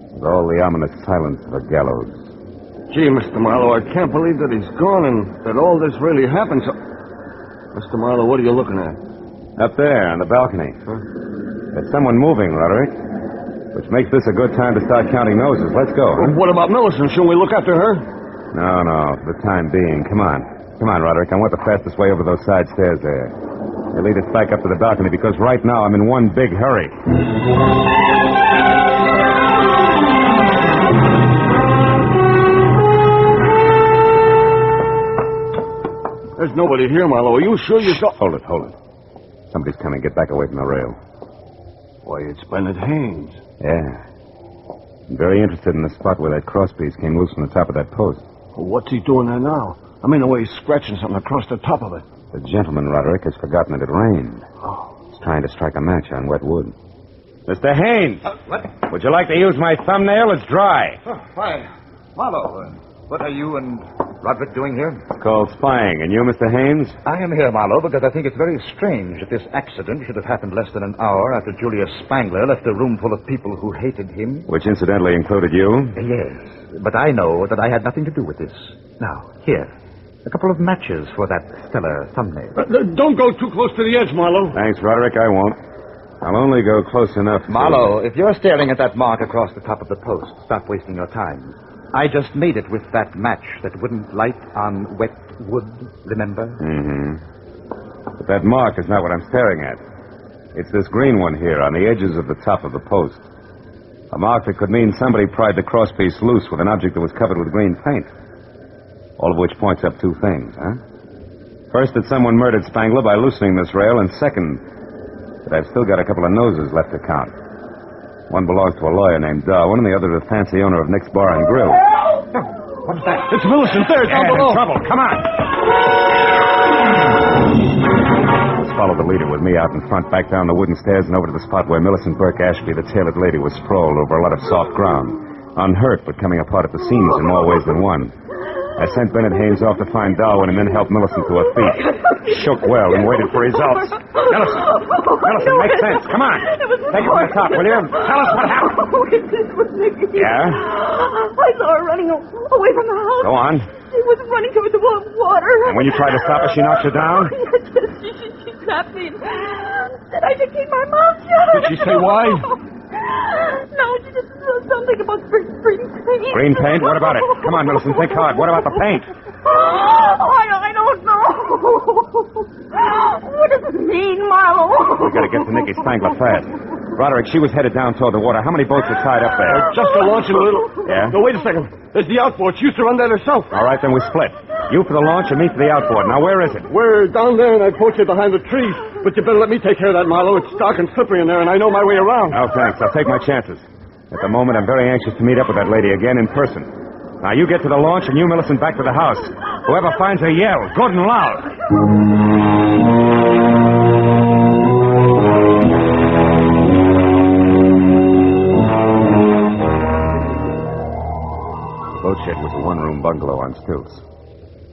with all the ominous silence of a gallows. Gee, Mr. Marlowe, I can't believe that he's gone and that all this really happened. So, Mr. Marlowe, what are you looking at? Up there on the balcony. Huh? There's someone moving, Roderick, which makes this a good time to start counting noses. Let's go. Well, what about Millicent? Shouldn't we look after her? No, for the time being. Come on, Roderick. I want the fastest way over those side stairs there. They lead us back up to the balcony because right now I'm in one big hurry. There's nobody here, Marlowe. Are you sure you saw... Hold it. Somebody's coming. Get back away from the rail. Why, it's Bennett Haynes. Yeah. I'm very interested in the spot where that crosspiece came loose from the top of that post. Well, what's he doing there now? I mean, the way he's scratching something across the top of it. The gentleman, Roderick, has forgotten that it rained. Oh. He's trying to strike a match on wet wood. Mr. Haynes! What? Would you like to use my thumbnail? It's dry. Oh, why, Marlowe, what are you and Roderick doing here? It's called spying. And you, Mr. Haynes? I am here, Marlowe, because I think it's very strange that this accident should have happened less than an hour after Julius Spangler left a room full of people who hated him. Which incidentally included you? Yes, but I know that I had nothing to do with this. Now, here, a couple of matches for that stellar thumbnail. Don't go too close to the edge, Marlowe. Thanks, Roderick. I won't. I'll only go close enough to... Marlowe, if you're staring at that mark across the top of the post, stop wasting your time. I just made it with that match that wouldn't light on wet wood, remember? Mm-hmm. But that mark is not what I'm staring at. It's this green one here on the edges of the top of the post. A mark that could mean somebody pried the crosspiece loose with an object that was covered with green paint. All of which points up two things, huh? First, that someone murdered Spangler by loosening this rail, and second, that I've still got a couple of noses left to count. One belongs to a lawyer named Darwin, and the other to the fancy owner of Nick's Bar and Grill. What's that? It's Millicent there, down Yeah, below. in trouble. Come on. Let's follow the leader with me out in front, back down the wooden stairs, and over to the spot where Millicent Burke Ashby, the tailored lady, was sprawled over a lot of soft ground. Unhurt, but coming apart at the seams in more ways than one. I sent Bennett Haynes off to find Darwin and then helped Millicent to her feet. Shook well and waited for results. Millicent, make sense. Come on. Take it from the top, will you? Tell us what happened. Oh, it was Nicky. Yeah? I saw her running away from the house. Go on. She was running toward the water. And when you tried to stop her, she knocked you down? Yes, she slapped me. Said I should keep my mouth shut. Did she say why? No, she just said something about green paint. Green paint? What about it? Come on, Millicent, think hard. What about the paint? Oh, I don't know. What does it mean, Marlowe? We gotta get to Nicky Spangler fast. Roderick, she was headed down toward the water. How many boats are tied up there? Just a launch and a little. Yeah? No, wait a second. There's the outboard. She used to run that herself. All right, then we split. You for the launch and me for the outboard. Now, where is it? We're down there in that boat shed behind the trees. But you better let me take care of that, Marlowe. It's dark and slippery in there, and I know my way around. No, thanks. I'll take my chances. At the moment, I'm very anxious to meet up with that lady again in person. Now, you get to the launch, and you, Millicent, back to the house. Whoever finds her, yell. Good and loud. The boat shed was a one-room bungalow on stilts.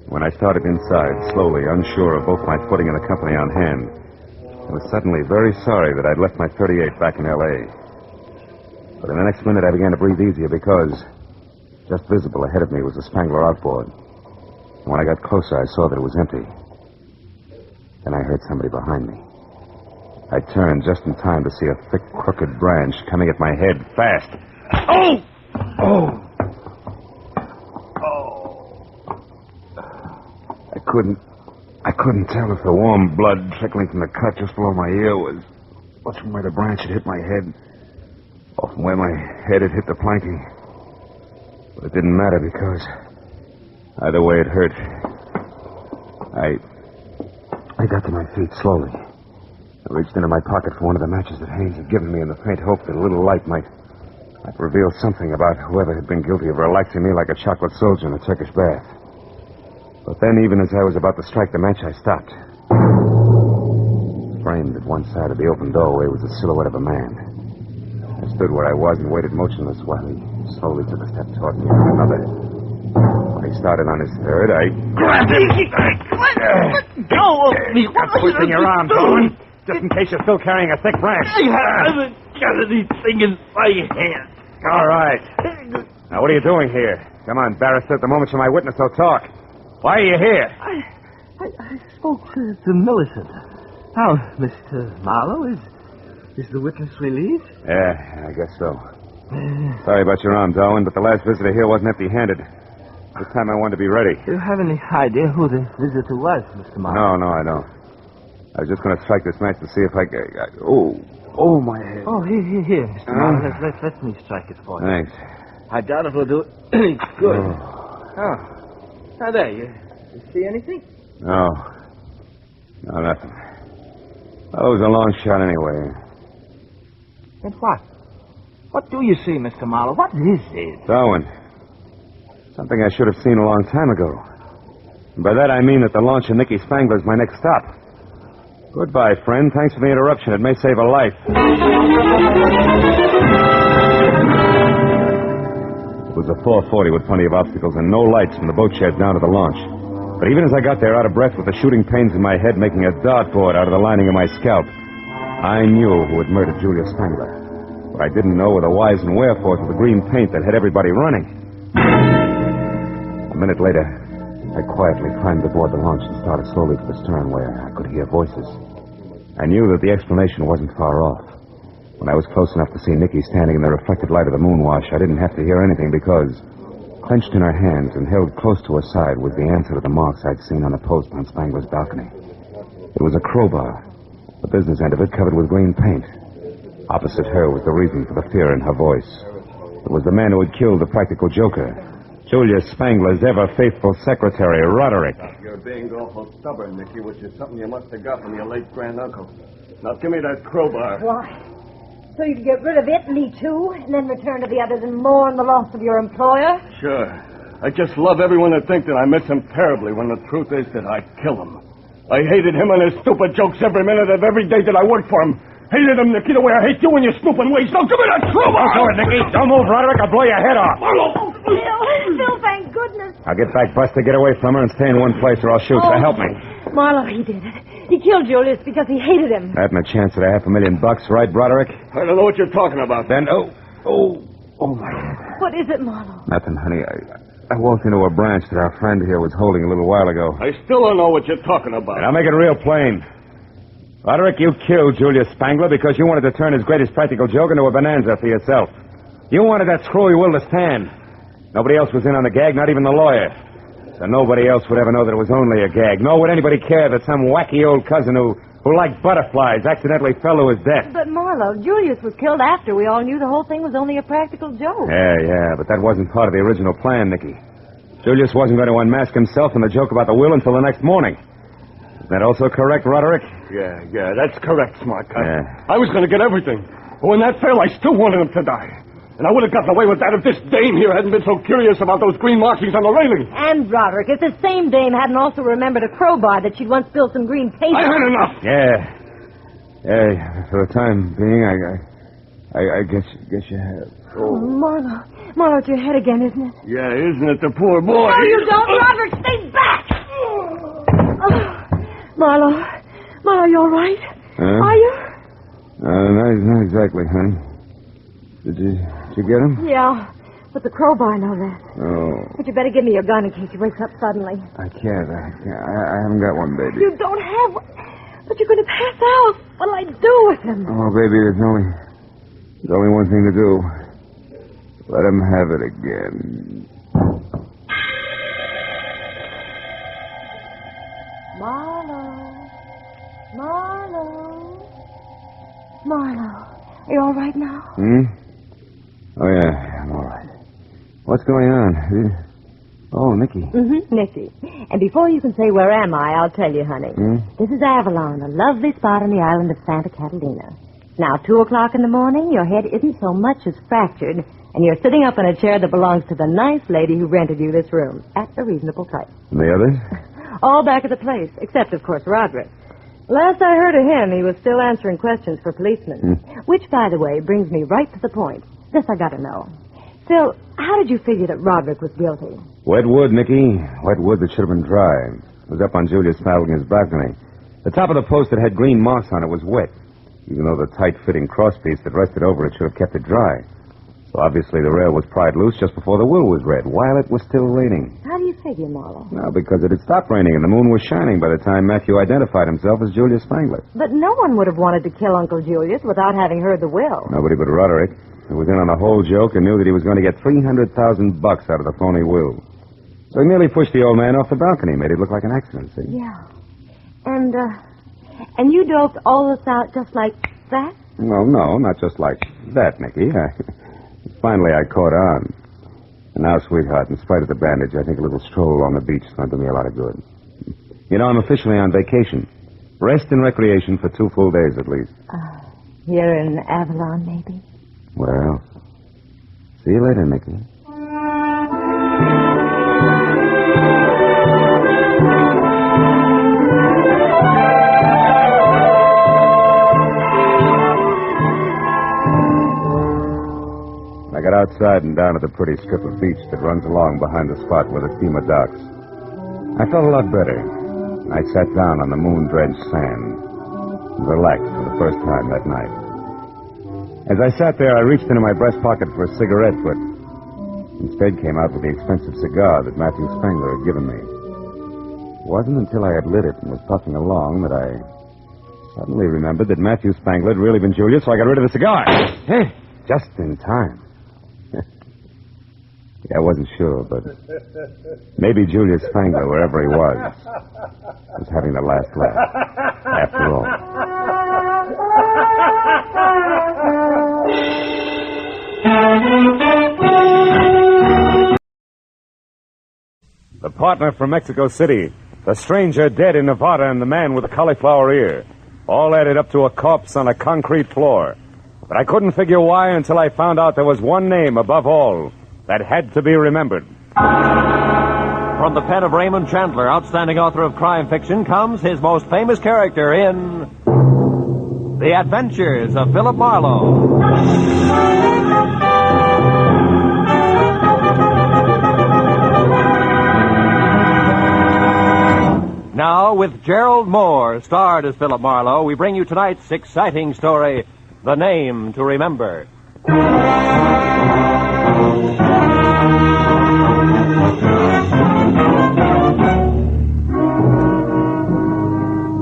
When I started inside, slowly, unsure of both my footing and the company on hand, I was suddenly very sorry that I'd left my .38 back in L.A. But in the next minute, I began to breathe easier because just visible ahead of me was the Spangler outboard. And when I got closer, I saw that it was empty. Then I heard somebody behind me. I turned just in time to see a thick, crooked branch coming at my head fast. Oh! Oh! I couldn't tell if the warm blood trickling from the cut just below my ear was from where the branch had hit my head or from where my head had hit the planking. But it didn't matter because either way it hurt. I got to my feet slowly. I reached into my pocket for one of the matches that Haynes had given me in the faint hope that a little light might reveal something about whoever had been guilty of relaxing me like a chocolate soldier in a Turkish bath. But then, even as I was about to strike the match, I stopped. Framed at one side of the open doorway was the silhouette of a man. I stood where I was and waited motionless while he slowly took a step toward me and another. When he started on his third, I grabbed him. Let go of me. Stop twisting your arm, Darwin. Just in case you're still carrying a thick branch. I haven't got anything in my hand. All right. Now, what are you doing here? Come on, barrister. At the moment you're my witness, so talk. Why are you here? I spoke to Millicent. Now, Mr. Marlowe, is the witness released? Yeah, I guess so. Sorry about your arm, Darwin, but the last visitor here wasn't empty-handed. This time I wanted to be ready. Do you have any idea who the visitor was, Mr. Marlowe? No, I don't. I was just going to strike this match to see if I could... Oh, my head. Oh, here, Mr. Marlowe. Let me strike it for you. Thanks. I doubt it will do any good. Oh. Now, there, you see anything? No, nothing. Well, it was a long shot anyway. And what? What do you see, Mr. Marlowe? What is it? Darwin. Something I should have seen a long time ago. And by that I mean that the launch of Nicky Spangler is my next stop. Goodbye, friend. Thanks for the interruption. It may save a life. It was a 440 with plenty of obstacles and no lights from the boat shed down to the launch. But even as I got there, out of breath with the shooting pains in my head making a dartboard out of the lining of my scalp, I knew who had murdered Julia Spangler. What I didn't know were the whys and wherefores of the green paint that had everybody running. A minute later, I quietly climbed aboard the launch and started slowly to the stern where I could hear voices. I knew that the explanation wasn't far off. When I was close enough to see Nicky standing in the reflected light of the moon wash, I didn't have to hear anything because, clenched in her hands and held close to her side, was the answer to the marks I'd seen on the post on Spangler's balcony. It was a crowbar, the business end of it covered with green paint. Opposite her was the reason for the fear in her voice. It was the man who had killed the practical joker, Julius Spangler's ever-faithful secretary, Roderick. You're being awful stubborn, Nicky, which is something you must have got from your late granduncle. Now, give me that crowbar. Why? So you can get rid of it, me too, and then return to the others and mourn the loss of your employer? Sure. I just love everyone to think that I miss him terribly when the truth is that I kill him. I hated him and his stupid jokes every minute of every day that I worked for him. Hated him, Nicky, the way I hate you and your snooping ways. Now give me that crowbar! Don't do it, Nicky. Don't move, Roderick. I'll blow your head off. Phil, thank goodness. I'll get back, Buster, get away from her, and stay in one place or I'll shoot. So help me. Marlowe, he did it. He killed Julius because he hated him. That and a chance at $500,000, right, Broderick? I don't know what you're talking about. Then, oh, my head. What is it, Marlowe? Nothing, honey. I walked into a branch that our friend here was holding a little while ago. I still don't know what you're talking about. And I'll make it real plain. Roderick, you killed Julius Spangler because you wanted to turn his greatest practical joke into a bonanza for yourself. You wanted that screwy will to stand. Nobody else was in on the gag, not even the lawyer. So nobody else would ever know that it was only a gag. Nor would anybody care that some wacky old cousin who liked butterflies accidentally fell to his death. But, Marlowe, Julius was killed after we all knew the whole thing was only a practical joke. Yeah, but that wasn't part of the original plan, Nicky. Julius wasn't going to unmask himself in the joke about the will until the next morning. Is that also correct, Roderick? Yeah, that's correct, smart guy. Yeah. I was going to get everything. But when that failed, I still wanted him to die. And I would have gotten away with that if this dame here hadn't been so curious about those green markings on the railing. And, Roderick, if this same dame hadn't also remembered a crowbar that she'd once spilled some green paint I on. had enough. Yeah, for the time being, I guess you have. Oh, Marlowe, it's your head again, isn't it? Yeah, isn't it, the poor boy? No, you don't, Roderick. Stay back. Marlowe, you all right? Huh? Are you? Not exactly, honey. Did you get him? Yeah, but the crowbar, know that. Oh. But you better give me your gun in case he wakes up suddenly. I can't. I haven't got one, baby. You don't have one? But you're going to pass out. What'll I do with him? Oh, baby, there's only one thing to do. Let him have it again. Marlowe, are you all right now? Oh, yeah, I'm all right. What's going on? Oh, Nicky. Nicky. And before you can say, where am I, I'll tell you, honey. This is Avalon, a lovely spot on the island of Santa Catalina. Now, 2 o'clock in the morning, your head isn't so much as fractured, and you're sitting up in a chair that belongs to the nice lady who rented you this room at a reasonable price. And the others? All back at the place, except, of course, Roderick. Last I heard of him, he was still answering questions for policemen. Which, by the way, brings me right to the point. This I gotta know. Phil, how did you figure that Roderick was guilty? Wet wood, Nicky. Wet wood that should have been dry. It was up on Julius Spangler's balcony. The top of the post that had green marks on it was wet, even though the tight-fitting crosspiece that rested over it should have kept it dry. So obviously the rail was pried loose just before the will was read, while it was still raining. How do you figure, Marlowe? No, because it had stopped raining and the moon was shining by the time Matthew identified himself as Julius Spangler. But no one would have wanted to kill Uncle Julius without having heard the will. Nobody but Roderick, who was in on the whole joke and knew that he was going to get $300,000 out of the phony will. So he merely pushed the old man off the balcony, made it look like an accident, see? Yeah. And you doped all this out just like that? Well, no, not just like that, Nicky. Finally, I caught on. And now, sweetheart, in spite of the bandage, I think a little stroll on the beach is going to do me a lot of good. You know, I'm officially on vacation. Rest and recreation for 2 full days at least. Here in Avalon, maybe? Where else? See you later, Nicky. I got outside and down to the pretty strip of beach that runs along behind the spot where the steamer docks. I felt a lot better. I sat down on the moon-drenched sand and relaxed for the first time that night. As I sat there, I reached into my breast pocket for a cigarette, but instead came out with the expensive cigar that Matthew Spangler had given me. It wasn't until I had lit it and was puffing along that I Suddenly remembered that Matthew Spangler had really been Julius, so I got rid of the cigar. Hey, just in time. Yeah, I wasn't sure, but maybe Julius Spangler, wherever he was having the last laugh. After all. The partner from Mexico City, the stranger dead in Nevada, and the man with the cauliflower ear. All added up to a corpse on a concrete floor. But I couldn't figure why until I found out there was one name above all that had to be remembered. From the pen of Raymond Chandler, outstanding author of crime fiction, comes his most famous character in The Adventures of Philip Marlowe. Now, with Gerald Moore, starred as Philip Marlowe, we bring you tonight's exciting story, The Name to Remember.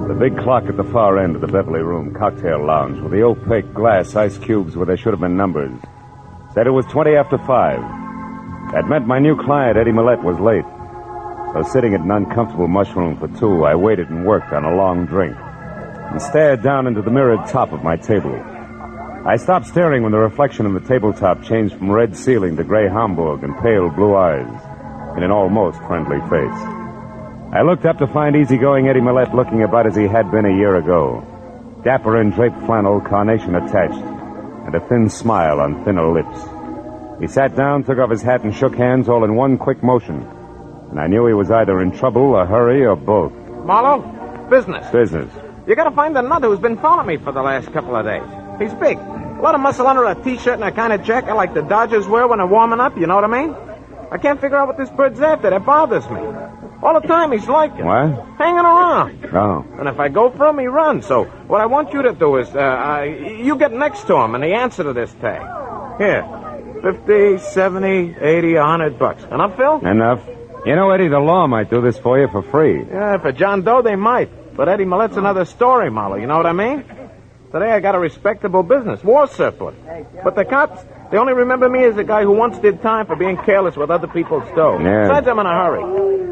The big clock at the far end of the Beverly Room cocktail lounge with the opaque glass ice cubes where there should have been numbers said it was 20 after 5. That meant my new client, Eddie Millette, was late. So sitting at an uncomfortable mushroom for 2, I waited and worked on a long drink and stared down into the mirrored top of my table. I stopped staring when the reflection on the tabletop changed from red ceiling to gray Hamburg and pale blue eyes in an almost friendly face. I looked up to find easygoing Eddie Millette looking about as he had been a year ago. Dapper in draped flannel, carnation attached, and a thin smile on thinner lips. He sat down, took off his hat, and shook hands all in one quick motion. And I knew he was either in trouble, a hurry, or both. Marlowe, business. Business. You gotta find the nut who's been following me for the last couple of days. He's big. A lot of muscle under a t-shirt and a kind of jacket like the Dodgers wear when they're warming up, you know what I mean? I can't figure out what this bird's after. That bothers me. All the time he's like it. What? Hanging around. Oh. And if I go for him, he runs. So what I want you to do is, you get next to him and the answer to this tag. Here. 50, 70, 80, $100. Enough, Phil? Enough. You know, Eddie, the law might do this for you for free. Yeah, for John Doe, they might. But Eddie Millette's another story, Marlowe. You know what I mean? Today I got a respectable business. War surplus. But the cops, they only remember me as a guy who once did time for being careless with other people's dough. Yeah. Besides, I'm in a hurry.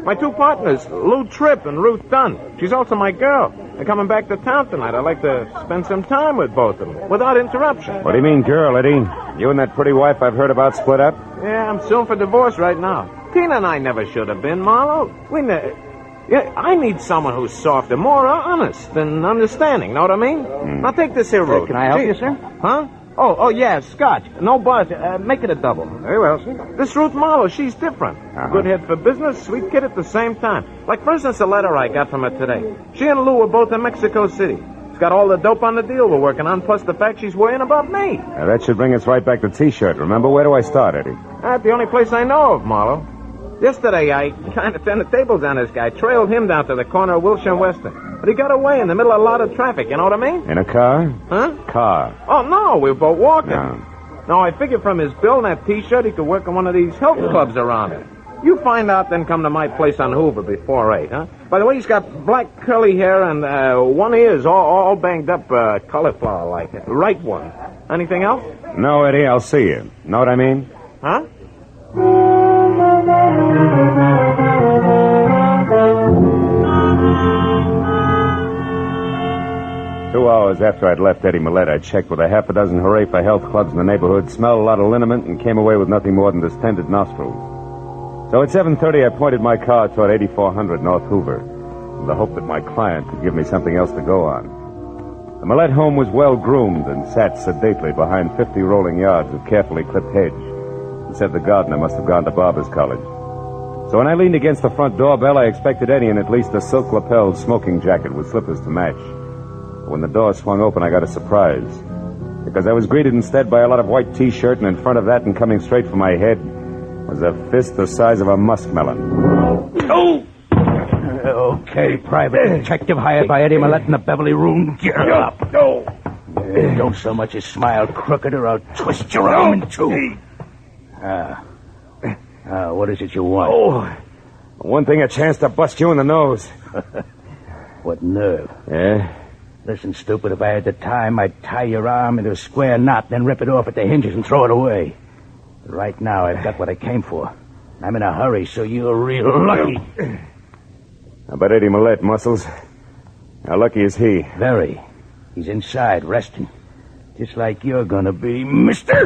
My 2 partners, Lou Tripp and Ruth Dunn. She's also my girl. They're coming back to town tonight. I'd like to spend some time with both of them, without interruption. What do you mean, girl, Eddie? You and that pretty wife I've heard about split up? Yeah, I'm suing for divorce right now. Tina and I never should have been, Marlowe. Yeah, I need someone who's softer, more honest and understanding, know what I mean? Now take this here route. Can I help you, sir? Huh? Oh, yeah, scotch. No buzz. Make it a double. Very well, sir. This Ruth Marlowe, she's different. Good head for business, sweet kid at the same time. Like, for instance, a letter I got from her today. She and Lou were both in Mexico City. She's got all the dope on the deal we're working on, plus the fact she's worrying about me. Now, that should bring us right back to T-shirt. Remember, where do I start, Eddie? The only place I know of, Marlowe. Yesterday, I kind of turned the tables on this guy, trailed him down to the corner of Wilshire and Western. But he got away in the middle of a lot of traffic, you know what I mean? In a car? Huh? Car. Oh, no, we were both walking. No. No, I figured from his bill and that T-shirt, he could work in one of these health clubs around here. You find out, then come to my place on Hoover before 8, huh? By the way, he's got black curly hair and one ear's all banged up, cauliflower-like. Right one. Anything else? No, Eddie, I'll see you. Know what I mean? Huh? 2 hours after I'd left Eddie Millette, I checked with a half a dozen hooray for health clubs in the neighborhood, smelled a lot of liniment, and came away with nothing more than distended nostrils. So at 7:30, I pointed my car toward 8400 North Hoover, in the hope that my client could give me something else to go on. The Millette home was well-groomed and sat sedately behind 50 rolling yards of carefully clipped hedge, and said the gardener must have gone to barber's college. So when I leaned against the front doorbell, I expected Eddie in at least a silk-lapelled smoking jacket with slippers to match. But when the door swung open, I got a surprise, because I was greeted instead by a lot of white T-shirt, and in front of that and coming straight for my head was a fist the size of a muskmelon. Oh! Okay, Private Detective hired by Eddie Millette in the Beverly Room. Get up. No. Don't so much as smile crooked or I'll twist your arm in two. What is it you want? Oh, one thing, a chance to bust you in the nose. What nerve. Yeah? Listen, stupid, if I had the time, I'd tie your arm into a square knot, then rip it off at the hinges and throw it away. But right now, I've got what I came for. I'm in a hurry, so you're real lucky. How about Eddie Millette, Muscles? How lucky is he? Very. He's inside, resting. Just like you're gonna be, mister.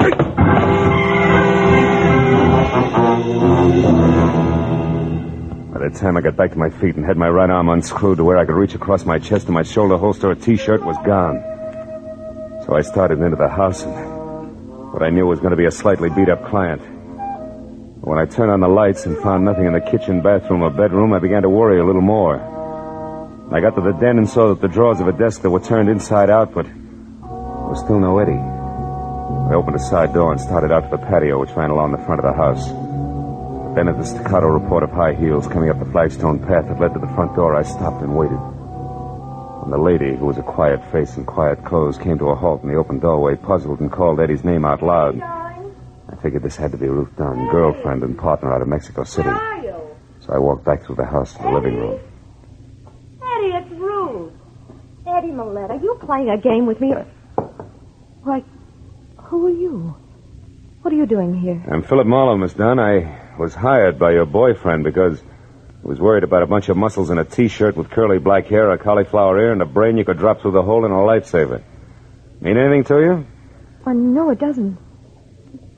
By the time I got back to my feet and had my right arm unscrewed to where I could reach across my chest and my shoulder holster, a T-shirt was gone. So I started into the house, and what I knew was going to be a slightly beat-up client. When I turned on the lights and found nothing in the kitchen, bathroom, or bedroom, I began to worry a little more. I got to the den and saw that the drawers of a desk that were turned inside out, but there was still no Eddie. I opened a side door and started out to the patio, which ran along the front of the house. But then at the staccato report of high heels coming up the flagstone path that led to the front door, I stopped and waited. When the lady, who was a quiet face and quiet clothes, came to a halt in the open doorway, puzzled, and called Eddie's name out loud, I figured this had to be Ruth Dunn, girlfriend and partner out of Mexico City. So I walked back through the house to the living room. Eddie, it's Ruth. Eddie Millette, are you playing a game with me? Why, who are you? What are you doing here? I'm Philip Marlowe, Miss Dunn. I was hired by your boyfriend because he was worried about a bunch of muscles in a T-shirt with curly black hair, a cauliflower ear, and a brain you could drop through the hole in a lifesaver. Mean anything to you? Well, no, it doesn't.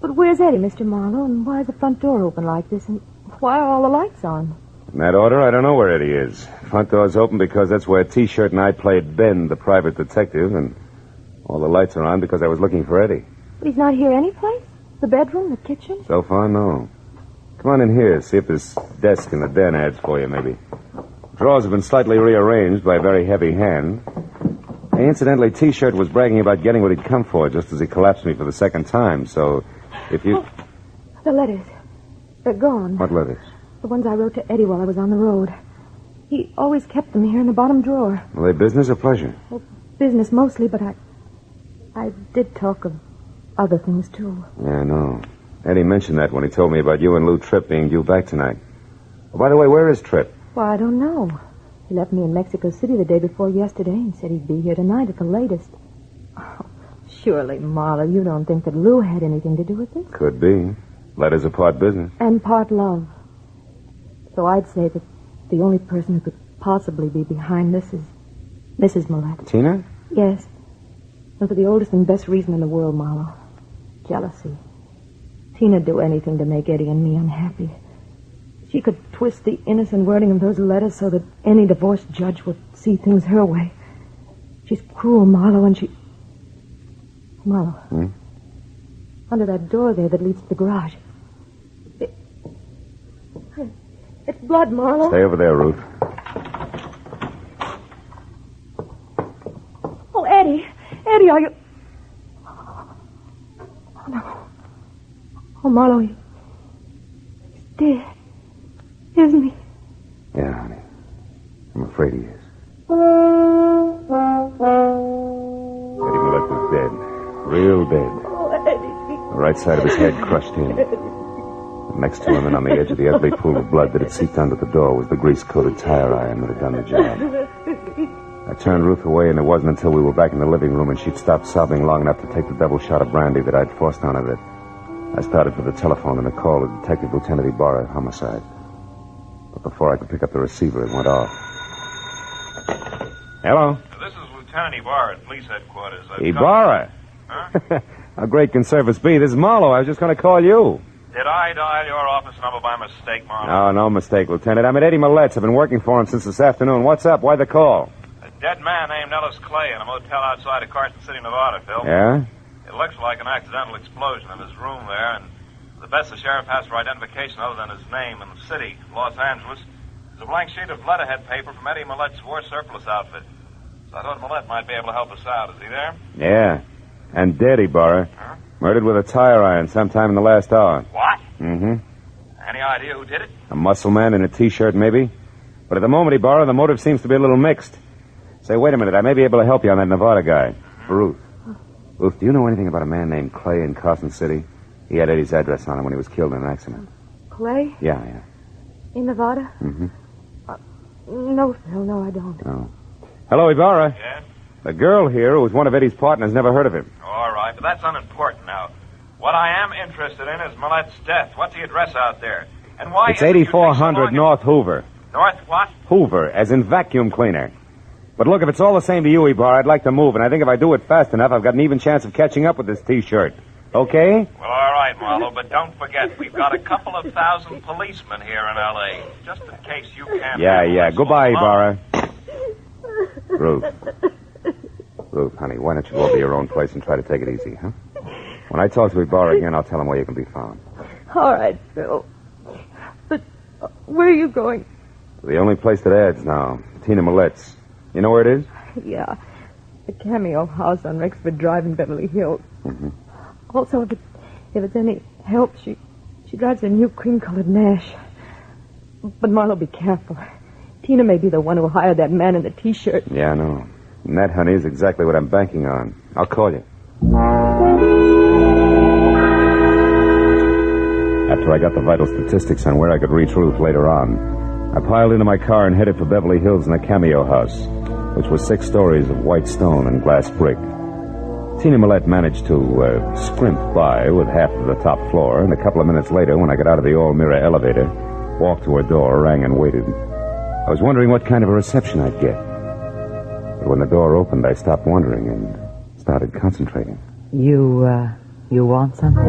But where's Eddie, Mr. Marlowe, and why is the front door open like this, and why are all the lights on? In that order, I don't know where Eddie is. Front door's open because that's where T-shirt and I played Ben, the private detective, and all the lights are on because I was looking for Eddie. But he's not here anyplace? The bedroom, the kitchen? So far, no. Come on in here, see if this desk in the den adds for you, maybe. Drawers have been slightly rearranged by a very heavy hand. Hey, incidentally, T-shirt was bragging about getting what he'd come for just as he collapsed me for the second time, so if you... Oh, the letters. They're gone. What letters? The ones I wrote to Eddie while I was on the road. He always kept them here in the bottom drawer. Were they business or pleasure? Well, business mostly, but I did talk of other things, too. Yeah, I know. Eddie mentioned that when he told me about you and Lou Tripp being due back tonight. Oh, by the way, where is Tripp? Well, I don't know. He left me in Mexico City the day before yesterday and said he'd be here tonight at the latest. Oh, surely, Marla, you don't think that Lou had anything to do with this? Could be. Letters are part business. And part love. So I'd say that the only person who could possibly be behind this is Mrs. Millette. Tina? Yes. And for the oldest and best reason in the world, Marla. Jealousy. Tina'd do anything to make Eddie and me unhappy. She could twist the innocent wording of those letters so that any divorced judge would see things her way. She's cruel, Marlo, and she... Marlo. Hmm? Under that door there that leads to the garage. It's blood, Marlo. Stay over there, Ruth. Oh, Eddie. Eddie, are you... Oh, no. Oh, Marlo, he's dead. Isn't he? Yeah, honey. I'm afraid he is. Eddie Millette was dead. Real dead. Oh, Eddie. The right side of his head crushed in. Next to him and on the edge of the ugly pool of blood that had seeped under the door was the grease-coated tire iron that had done the job. I turned Ruth away, and it wasn't until we were back in the living room and she'd stopped sobbing long enough to take the double shot of brandy that I'd forced on her that I started for the telephone and a call to Detective Lieutenant Ibarra, homicide. But before I could pick up the receiver, it went off. Hello? This is Lieutenant Ibarra at police headquarters. Ibarra? Huh? How great can service be? This is Marlowe. I was just going to call you. Did I dial your office number by mistake, Marlowe? No mistake, Lieutenant. I'm at Eddie Millette's. I've been working for him since this afternoon. What's up? Why the call? A dead man named Ellis Clay in a motel outside of Carson City, Nevada, Phil. Yeah? It looks like an accidental explosion in his room there, and the best the sheriff has for identification other than his name and the city, Los Angeles, is a blank sheet of letterhead paper from Eddie Millette's war surplus outfit. So I thought Millette might be able to help us out. Is he there? Yeah. And dead, Ibarra. Huh? Murdered with a tire iron sometime in the last hour. What? Mm-hmm. Any idea who did it? A muscle man in a T-shirt, maybe. But at the moment, Ibarra, the motive seems to be a little mixed. Say, wait a minute. I may be able to help you on that Nevada guy. For Ruth. Ruth, do you know anything about a man named Clay in Carson City? He had Eddie's address on him when he was killed in an accident. Clay? Yeah. In Nevada? Mm-hmm. No, Phil, no, I don't. Oh. Hello, Ibarra. Yeah? The girl here, who was one of Eddie's partners, never heard of him. All right, but that's unimportant now. What I am interested in is Millette's death. What's the address out there? And why It's is it you take so 8400 long North Hoover. North what? Hoover, as in vacuum cleaner. But look, if it's all the same to you, Ibar, I'd like to move, and I think if I do it fast enough, I've got an even chance of catching up with this T-shirt. Okay? Well, all right, Marlowe, but don't forget, we've got a couple of thousand policemen here in L.A., just in case you can't... Yeah. Goodbye, Ibarra. Ruth, honey, why don't you go over to your own place and try to take it easy, huh? When I talk to Ibarra again, I'll tell him where you can be found. All right, Phil. But where are you going? The only place that adds now, Tina Millette's. You know where it is? Yeah. The Cameo house on Rexford Drive in Beverly Hills. Mm-hmm. Also, if it's any help, she drives a new cream-colored Nash. But Marlowe, be careful. Tina may be the one who hired that man in the T-shirt. Yeah, I know. And that, honey, is exactly what I'm banking on. I'll call you. After I got the vital statistics on where I could reach Ruth later on, I piled into my car and headed for Beverly Hills in the Cameo house, which was 6 stories of white stone and glass brick. Tina Millette managed to scrimp by with half of the top floor, and a couple of minutes later, when I got out of the all-mirror elevator, walked to her door, rang, and waited. I was wondering what kind of a reception I'd get. But when the door opened, I stopped wondering and started concentrating. You want something?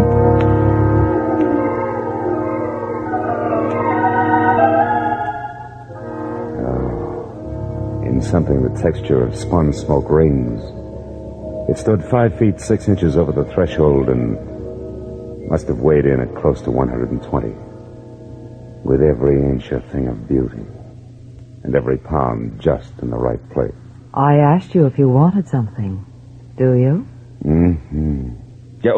In something the texture of spun smoke rings. It stood 5 feet 6 inches over the threshold and must have weighed in at close to 120. With every inch a thing of beauty, and every pound just in the right place. I asked you if you wanted something. Do you? Mm-hmm. Yeah,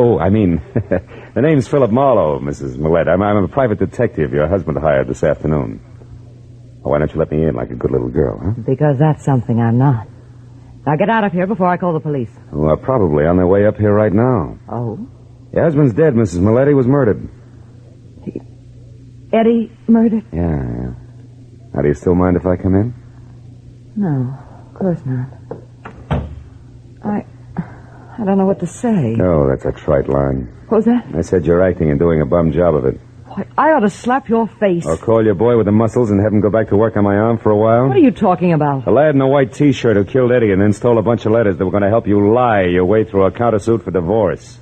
the name's Philip Marlowe, Mrs. Millette. I'm a private detective your husband hired this afternoon. Why don't you let me in like a good little girl, huh? Because that's something I'm not. Now get out of here before I call the police. Well, probably on their way up here right now. Oh? Your husband's dead, Mrs. Millette. He was murdered. Eddie murdered? Yeah. Now, do you still mind if I come in? No, of course not. I don't know what to say. No, that's a trite line. What was that? I said you're acting and doing a bum job of it. Why, I ought to slap your face. Or call your boy with the muscles and have him go back to work on my arm for a while? What are you talking about? The lad in the white T-shirt who killed Eddie and then stole a bunch of letters that were going to help you lie your way through a countersuit for divorce.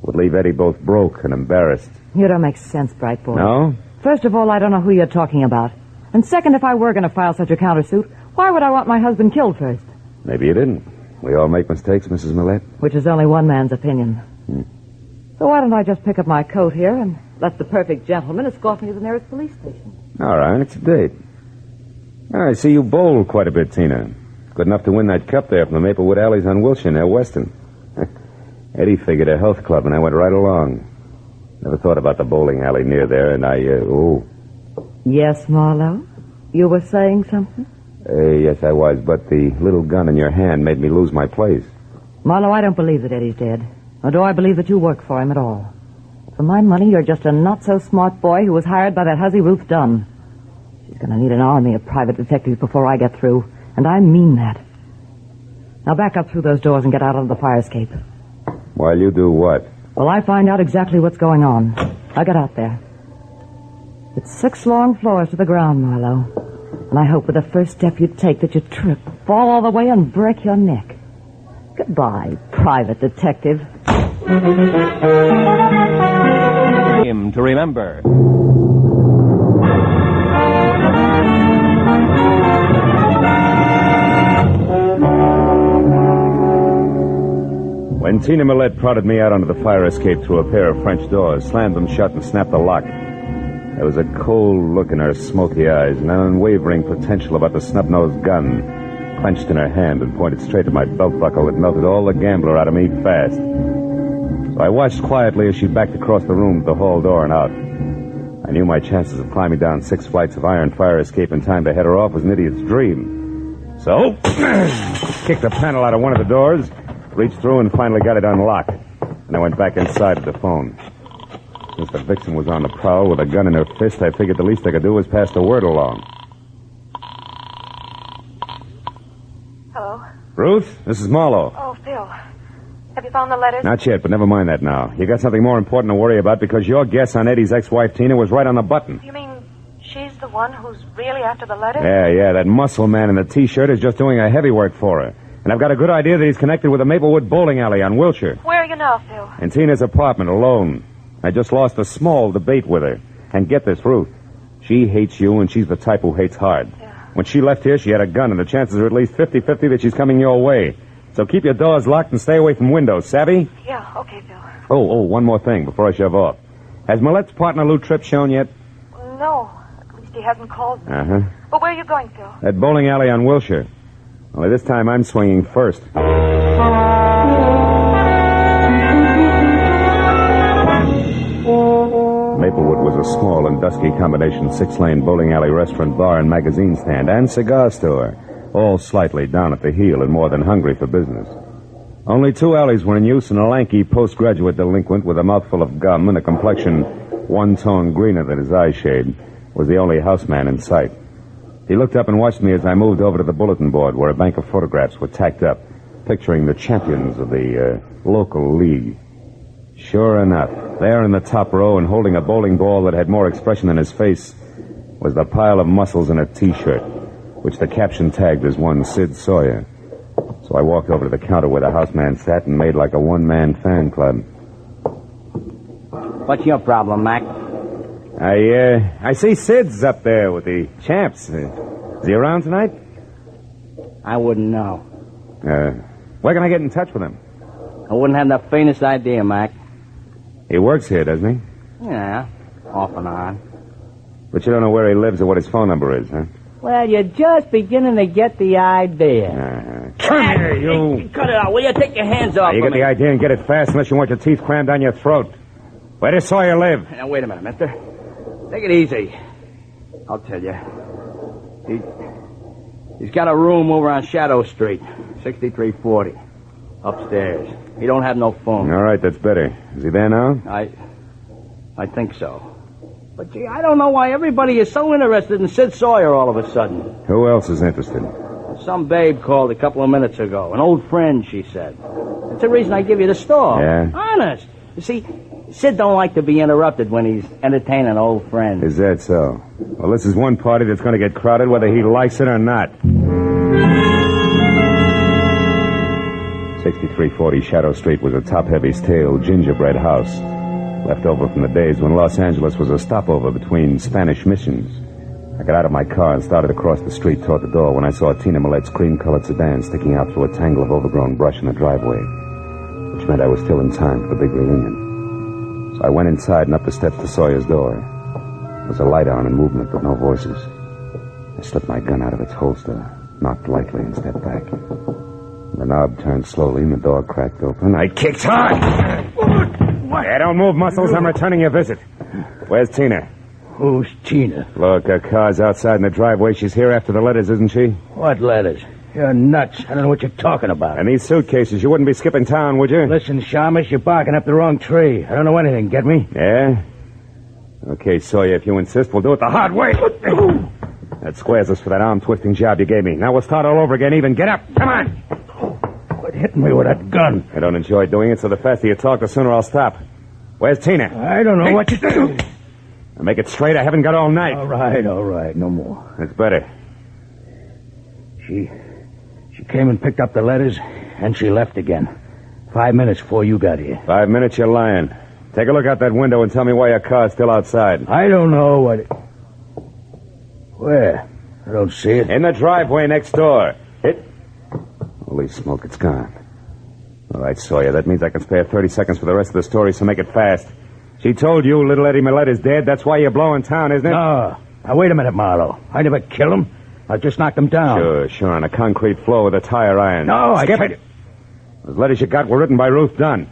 Would leave Eddie both broke and embarrassed. You don't make sense, bright boy. No? First of all, I don't know who you're talking about. And second, if I were going to file such a countersuit, why would I want my husband killed first? Maybe you didn't. We all make mistakes, Mrs. Millette. Which is only one man's opinion. So why don't I just pick up my coat here and let the perfect gentleman escort me to the nearest police station? All right, it's a date. I see you bowl quite a bit, Tina. Good enough to win that cup there from the Maplewood Alleys on Wilshire near Weston. Eddie figured a health club, and I went right along. Never thought about the bowling alley near there, and Yes, Marlowe? You were saying something? Yes, I was, but the little gun in your hand made me lose my place. Marlowe, I don't believe that Eddie's dead. Nor do I believe that you work for him at all. For my money, you're just a not-so-smart boy who was hired by that hussy Ruth Dunn. She's going to need an army of private detectives before I get through, and I mean that. Now back up through those doors and get out onto the fire escape. While you do what? Well, I find out exactly what's going on. I'll get out there. It's 6 long floors to the ground, Marlowe. And I hope with the first step you take that you trip, fall all the way, and break your neck. Goodbye, private detective. Him to remember. When Tina Millette prodded me out onto the fire escape through a pair of French doors, slammed them shut, and snapped the lock, there was a cold look in her smoky eyes and an unwavering potential about the snub-nosed gun clenched in her hand and pointed straight at my belt buckle that melted all the gambler out of me fast. So I watched quietly as she backed across the room to the hall door and out. I knew my chances of climbing down 6 flights of iron fire escape in time to head her off was an idiot's dream. So, kicked the panel out of one of the doors, reached through and finally got it unlocked. And I went back inside to the phone. Since the vixen was on the prowl with a gun in her fist, I figured the least I could do was pass the word along. Hello? Ruth, this is Marlowe. Oh, Phil. Have you found the letters? Not yet, but never mind that now. You got something more important to worry about because your guess on Eddie's ex-wife, Tina, was right on the button. You mean she's the one who's really after the letters? Yeah, that muscle man in the T-shirt is just doing a heavy work for her. And I've got a good idea that he's connected with the Maplewood bowling alley on Wilshire. Where are you now, Phil? In Tina's apartment, alone. I just lost a small debate with her. And get this, Ruth. She hates you, and she's the type who hates hard. Yeah. When she left here, she had a gun, and the chances are at least 50-50 that she's coming your way. So keep your doors locked and stay away from windows, savvy? Yeah, okay, Phil. Oh, one more thing before I shove off. Has Millette's partner, Lou Tripp, shown yet? No. At least he hasn't called me. Uh-huh. But where are you going, Phil? That bowling alley on Wilshire. Only this time I'm swinging first. Maplewood was a small and dusky combination 6-lane bowling alley, restaurant, bar, and magazine stand, and cigar store, all slightly down at the heel and more than hungry for business. Only 2 alleys were in use, and a lanky postgraduate delinquent with a mouthful of gum and a complexion one tone greener than his eyeshade was the only houseman in sight. He looked up and watched me as I moved over to the bulletin board where a bank of photographs were tacked up, picturing the champions of the local league. Sure enough, there in the top row and holding a bowling ball that had more expression than his face was the pile of muscles in a T-shirt, which the caption tagged as one Sid Sawyer. So I walked over to the counter where the houseman sat and made like a one-man fan club. What's your problem, Mac? I see Sid's up there with the champs. Is he around tonight? I wouldn't know. Where can I get in touch with him? I wouldn't have the faintest idea, Mac. He works here, doesn't he? Yeah, off and on. But you don't know where he lives or what his phone number is, huh? Well, you're just beginning to get the idea. Come here, you. Cut it out, will you? Take your hands off You get the idea and get it fast unless you want your teeth crammed down your throat. Where does Sawyer live? Now, wait a minute, mister. Take it easy. I'll tell you. He's got a room over on Shadow Street, 6340. Upstairs. He don't have no phone. All right, that's better. Is he there now? I think so. But, gee, I don't know why everybody is so interested in Sid Sawyer all of a sudden. Who else is interested? Some babe called a couple of minutes ago. An old friend, she said. That's the reason I give you the store. Yeah? Honest. You see, Sid don't like to be interrupted when he's entertaining old friends. Is that so? Well, this is one party that's going to get crowded whether he likes it or not. 6340 Shadow Street was a top-heavy stale gingerbread house, left over from the days when Los Angeles was a stopover between Spanish missions. I got out of my car and started across the street toward the door when I saw Tina Millette's cream-colored sedan sticking out through a tangle of overgrown brush in the driveway, which meant I was still in time for the big reunion. So I went inside and up the steps to Sawyer's door. There was a light on and movement, but no voices. I slipped my gun out of its holster, knocked lightly, and stepped back. The knob turned slowly and the door cracked open. I kicked hard! What? Yeah, don't move, Muscles. I'm returning your visit. Where's Tina? Who's Tina? Look, her car's outside in the driveway. She's here after the letters, isn't she? What letters? You're nuts. I don't know what you're talking about. And these suitcases, you wouldn't be skipping town, would you? Listen, Shamus, you're barking up the wrong tree. I don't know anything, get me? Yeah? Okay, Sawyer, if you insist, we'll do it the hard way. That squares us for that arm-twisting job you gave me. Now we'll start all over again even. Get up. Come on. Quit hitting me with that gun. I don't enjoy doing it, so the faster you talk, the sooner I'll stop. Where's Tina? I don't know what you do. Make it straight. I haven't got all night. All right. No more. That's better. She came and picked up the letters, and she left again. 5 minutes before you got here. 5 minutes, you're lying. Take a look out that window and tell me why your car's still outside. I don't know what... Where? I don't see it. In the driveway next door. Holy smoke, it's gone. All right, Sawyer, that means I can spare 30 seconds for the rest of the story, so make it fast. She told you little Eddie Millette is dead. That's why you're blowing town, isn't it? No. Now, wait a minute, Marlowe. I never killed him. I just knocked him down. Sure, on a concrete floor with a tire iron. No, Skip it. Those letters you got were written by Ruth Dunn.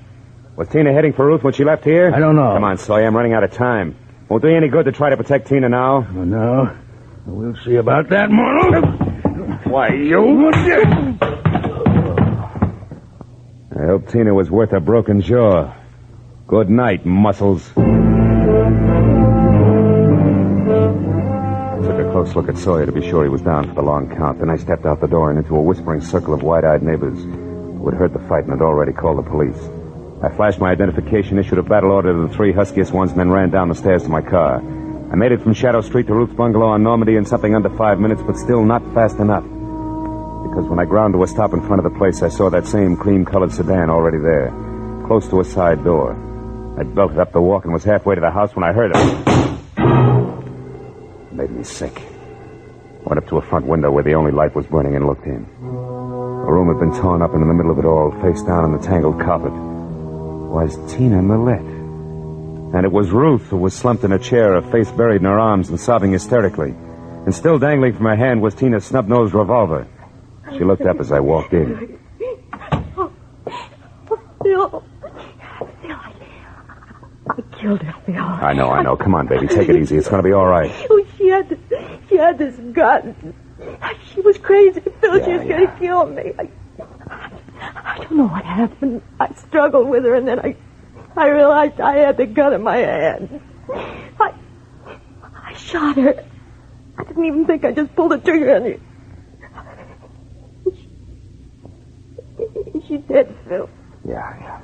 Was Tina heading for Ruth when she left here? I don't know. Come on, Sawyer, I'm running out of time. Won't do you any good to try to protect Tina now. Oh, no. We'll see about that, Marlowe. Why, you... I hope Tina was worth a broken jaw. Good night, Muscles. I took a close close look at Sawyer to be sure he was down for the long count. Then I stepped out the door and into a whispering circle of wide-eyed neighbors who had heard the fight and had already called the police. I flashed my identification, issued a battle order to the three huskiest ones, and then ran down the stairs to my car. I made it from Shadow Street to Ruth's bungalow on Normandy in something under 5 minutes, but still not fast enough. Because when I ground to a stop in front of the place, I saw that same cream-colored sedan already there, close to a side door. I belted up the walk and was halfway to the house when I heard it. It made me sick. I went up to a front window where the only light was burning and looked in. The room had been torn up, and in the middle of it all, face down on the tangled carpet, was Tina Millette. And it was Ruth who was slumped in a chair, her face buried in her arms and sobbing hysterically. And still dangling from her hand was Tina's snub-nosed revolver. She looked up as I walked in. Phil, I killed her, Phil. I know. Come on, baby. Take it easy. It's going to be all right. Oh, she had this gun. She was crazy, Phil. She was going to kill me. I don't know what happened. I struggled with her, and then I realized I had the gun in my hand. I shot her. I didn't even think. I just pulled the trigger on her. She's dead, Phil. Yeah.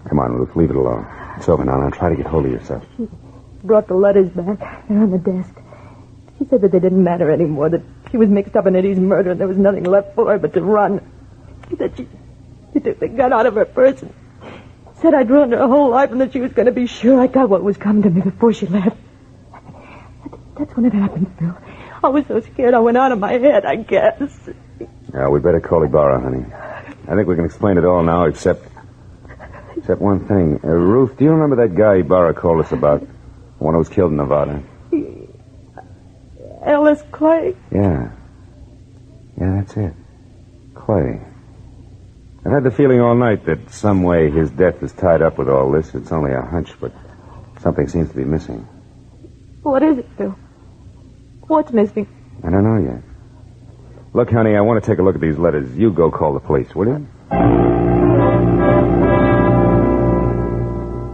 Come on, Ruth. Leave it alone. It's over now. Now try to get hold of yourself. She brought the letters back. They're on the desk. She said that they didn't matter anymore, that she was mixed up in Eddie's murder and there was nothing left for her but to run. She said she took the gun out of her purse and said I'd ruined her whole life and that she was going to be sure I got what was coming to me before she left. That's when it happened, Phil. I was so scared I went out of my head, I guess. Yeah, we better call Ibarra, honey. I think we can explain it all now, except one thing. Ruth, do you remember that guy Ibarra called us about? The one who was killed in Nevada? Ellis Clay? Yeah, that's it. Clay. I've had the feeling all night that some way his death is tied up with all this. It's only a hunch, but something seems to be missing. What is it, Phil? What's missing? I don't know yet. Look, honey, I want to take a look at these letters. You go call the police, will you?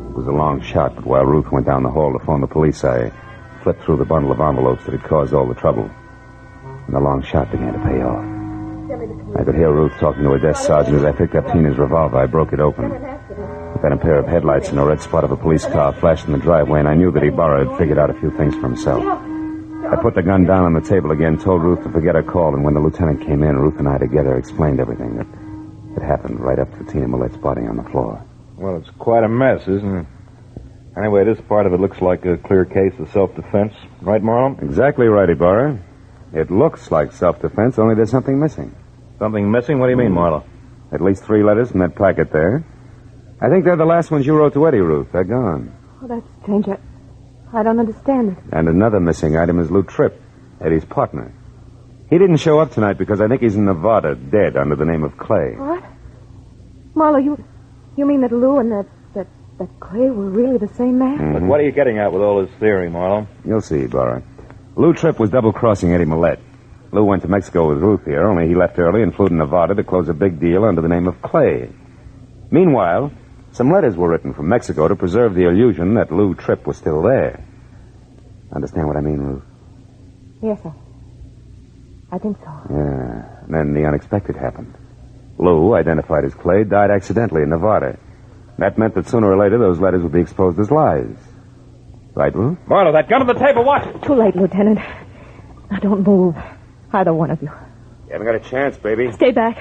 It was a long shot, but while Ruth went down the hall to phone the police, I flipped through the bundle of envelopes that had caused all the trouble. And the long shot began to pay off. I could hear Ruth talking to her desk sergeant as I picked up Tina's revolver. I broke it open. Then a pair of headlights and a red spot of a police car flashed in the driveway, and I knew that Ibarra had figured out a few things for himself. I put the gun down on the table again, told Ruth to forget her call, and when the lieutenant came in, Ruth and I together explained everything that had happened right up to Tina Millette's body on the floor. Well, it's quite a mess, isn't it? Anyway, this part of it looks like a clear case of self-defense. Right, Marlowe? Exactly right, Ibarra. It looks like self-defense, only there's something missing. Something missing? What do you mean, Marlowe? At least 3 letters from that packet there. I think they're the last ones you wrote to Eddie, Ruth. They're gone. Oh, that's strange. I don't understand it. And another missing item is Lou Tripp, Eddie's partner. He didn't show up tonight because I think he's in Nevada, dead under the name of Clay. What? Marlowe, you mean that Lou and that Clay were really the same man? Mm-hmm. But what are you getting at with all this theory, Marlowe? You'll see, Ibarra. Lou Tripp was double-crossing Eddie Millette. Lou went to Mexico with Ruth here, only he left early and flew to Nevada to close a big deal under the name of Clay. Meanwhile, some letters were written from Mexico to preserve the illusion that Lou Tripp was still there. Understand what I mean, Ruth? Yes, sir. I think so. Yeah. And then the unexpected happened. Lou, identified as Clay, died accidentally in Nevada. That meant that sooner or later those letters would be exposed as lies. Right, Ruth? Marlowe, that gun on the table, watch it. Too late, Lieutenant. Now, don't move. Either one of you. You haven't got a chance, baby. Stay back.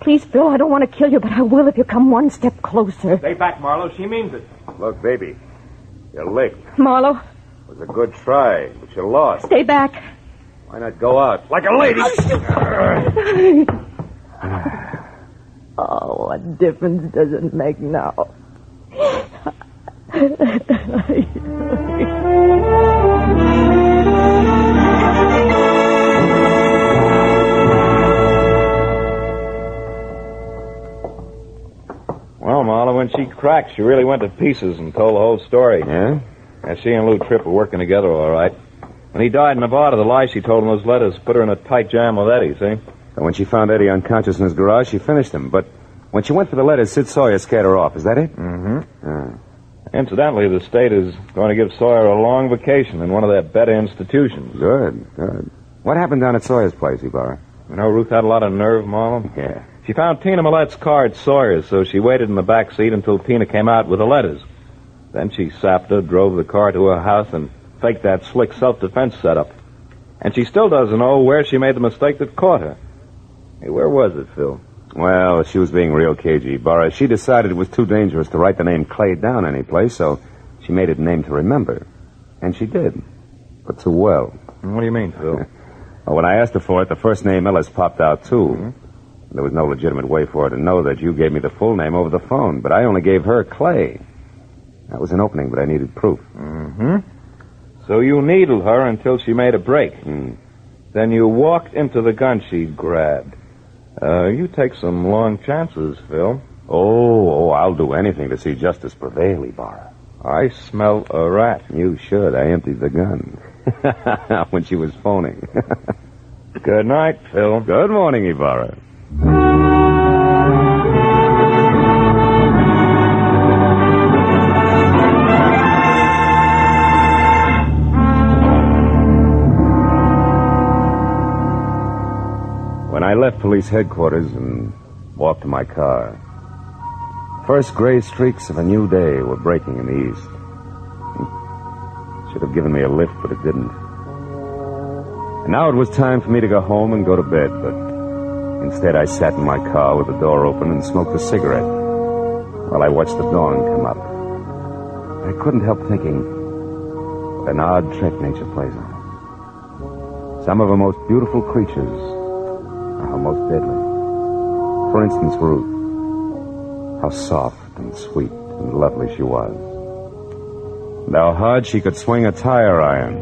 Please, Phil, I don't want to kill you, but I will if you come one step closer. Stay back, Marlowe. She means it. Look, baby, you're licked. Marlowe. It was a good try, but you lost. Stay back. Why not go out like a lady? Oh, what difference does it make now? Well, Marlowe, when she cracked, she really went to pieces and told the whole story. Yeah? And she and Lou Tripp were working together all right. When he died in Nevada, the lies she told in those letters put her in a tight jam with Eddie, see? And when she found Eddie unconscious in his garage, she finished him. But when she went for the letters, Sid Sawyer scared her off. Is that it? Mm-hmm. Incidentally, the state is going to give Sawyer a long vacation in one of their better institutions. Good, good. What happened down at Sawyer's place, Ibarra? You know, Ruth had a lot of nerve, Marlowe. Yeah. She found Tina Millette's car at Sawyer's, so she waited in the back seat until Tina came out with the letters. Then she sapped her, drove the car to her house, and faked that slick self-defense setup. And she still doesn't know where she made the mistake that caught her. Hey, where was it, Phil? Well, she was being real cagey, Ibarra. She decided it was too dangerous to write the name Clay down anyplace, so she made it a name to remember. And she did. But too well. What do you mean, Phil? Well, when I asked her for it, the first name Ellis popped out, too. Mm-hmm. There was no legitimate way for her to know that you gave me the full name over the phone, but I only gave her Clay. That was an opening, but I needed proof. Mm-hmm. So you needled her until she made a break. Then you walked into the gun she'd grabbed. You take some long chances, Phil. Oh, I'll do anything to see justice prevail, Ibarra. I smell a rat. You should. I emptied the gun. When she was phoning. Good night, Phil. Good morning, Ibarra. When I left police headquarters and walked to my car, first gray streaks of a new day were breaking in the east. It should have given me a lift, but it didn't. And now it was time for me to go home and go to bed, but instead I sat in my car with the door open and smoked a cigarette while I watched the dawn come up. I couldn't help thinking what an odd trick nature plays on us. Some of her most beautiful creatures are her most deadly. For instance, Ruth. How soft and sweet and lovely she was. And how hard she could swing a tire iron.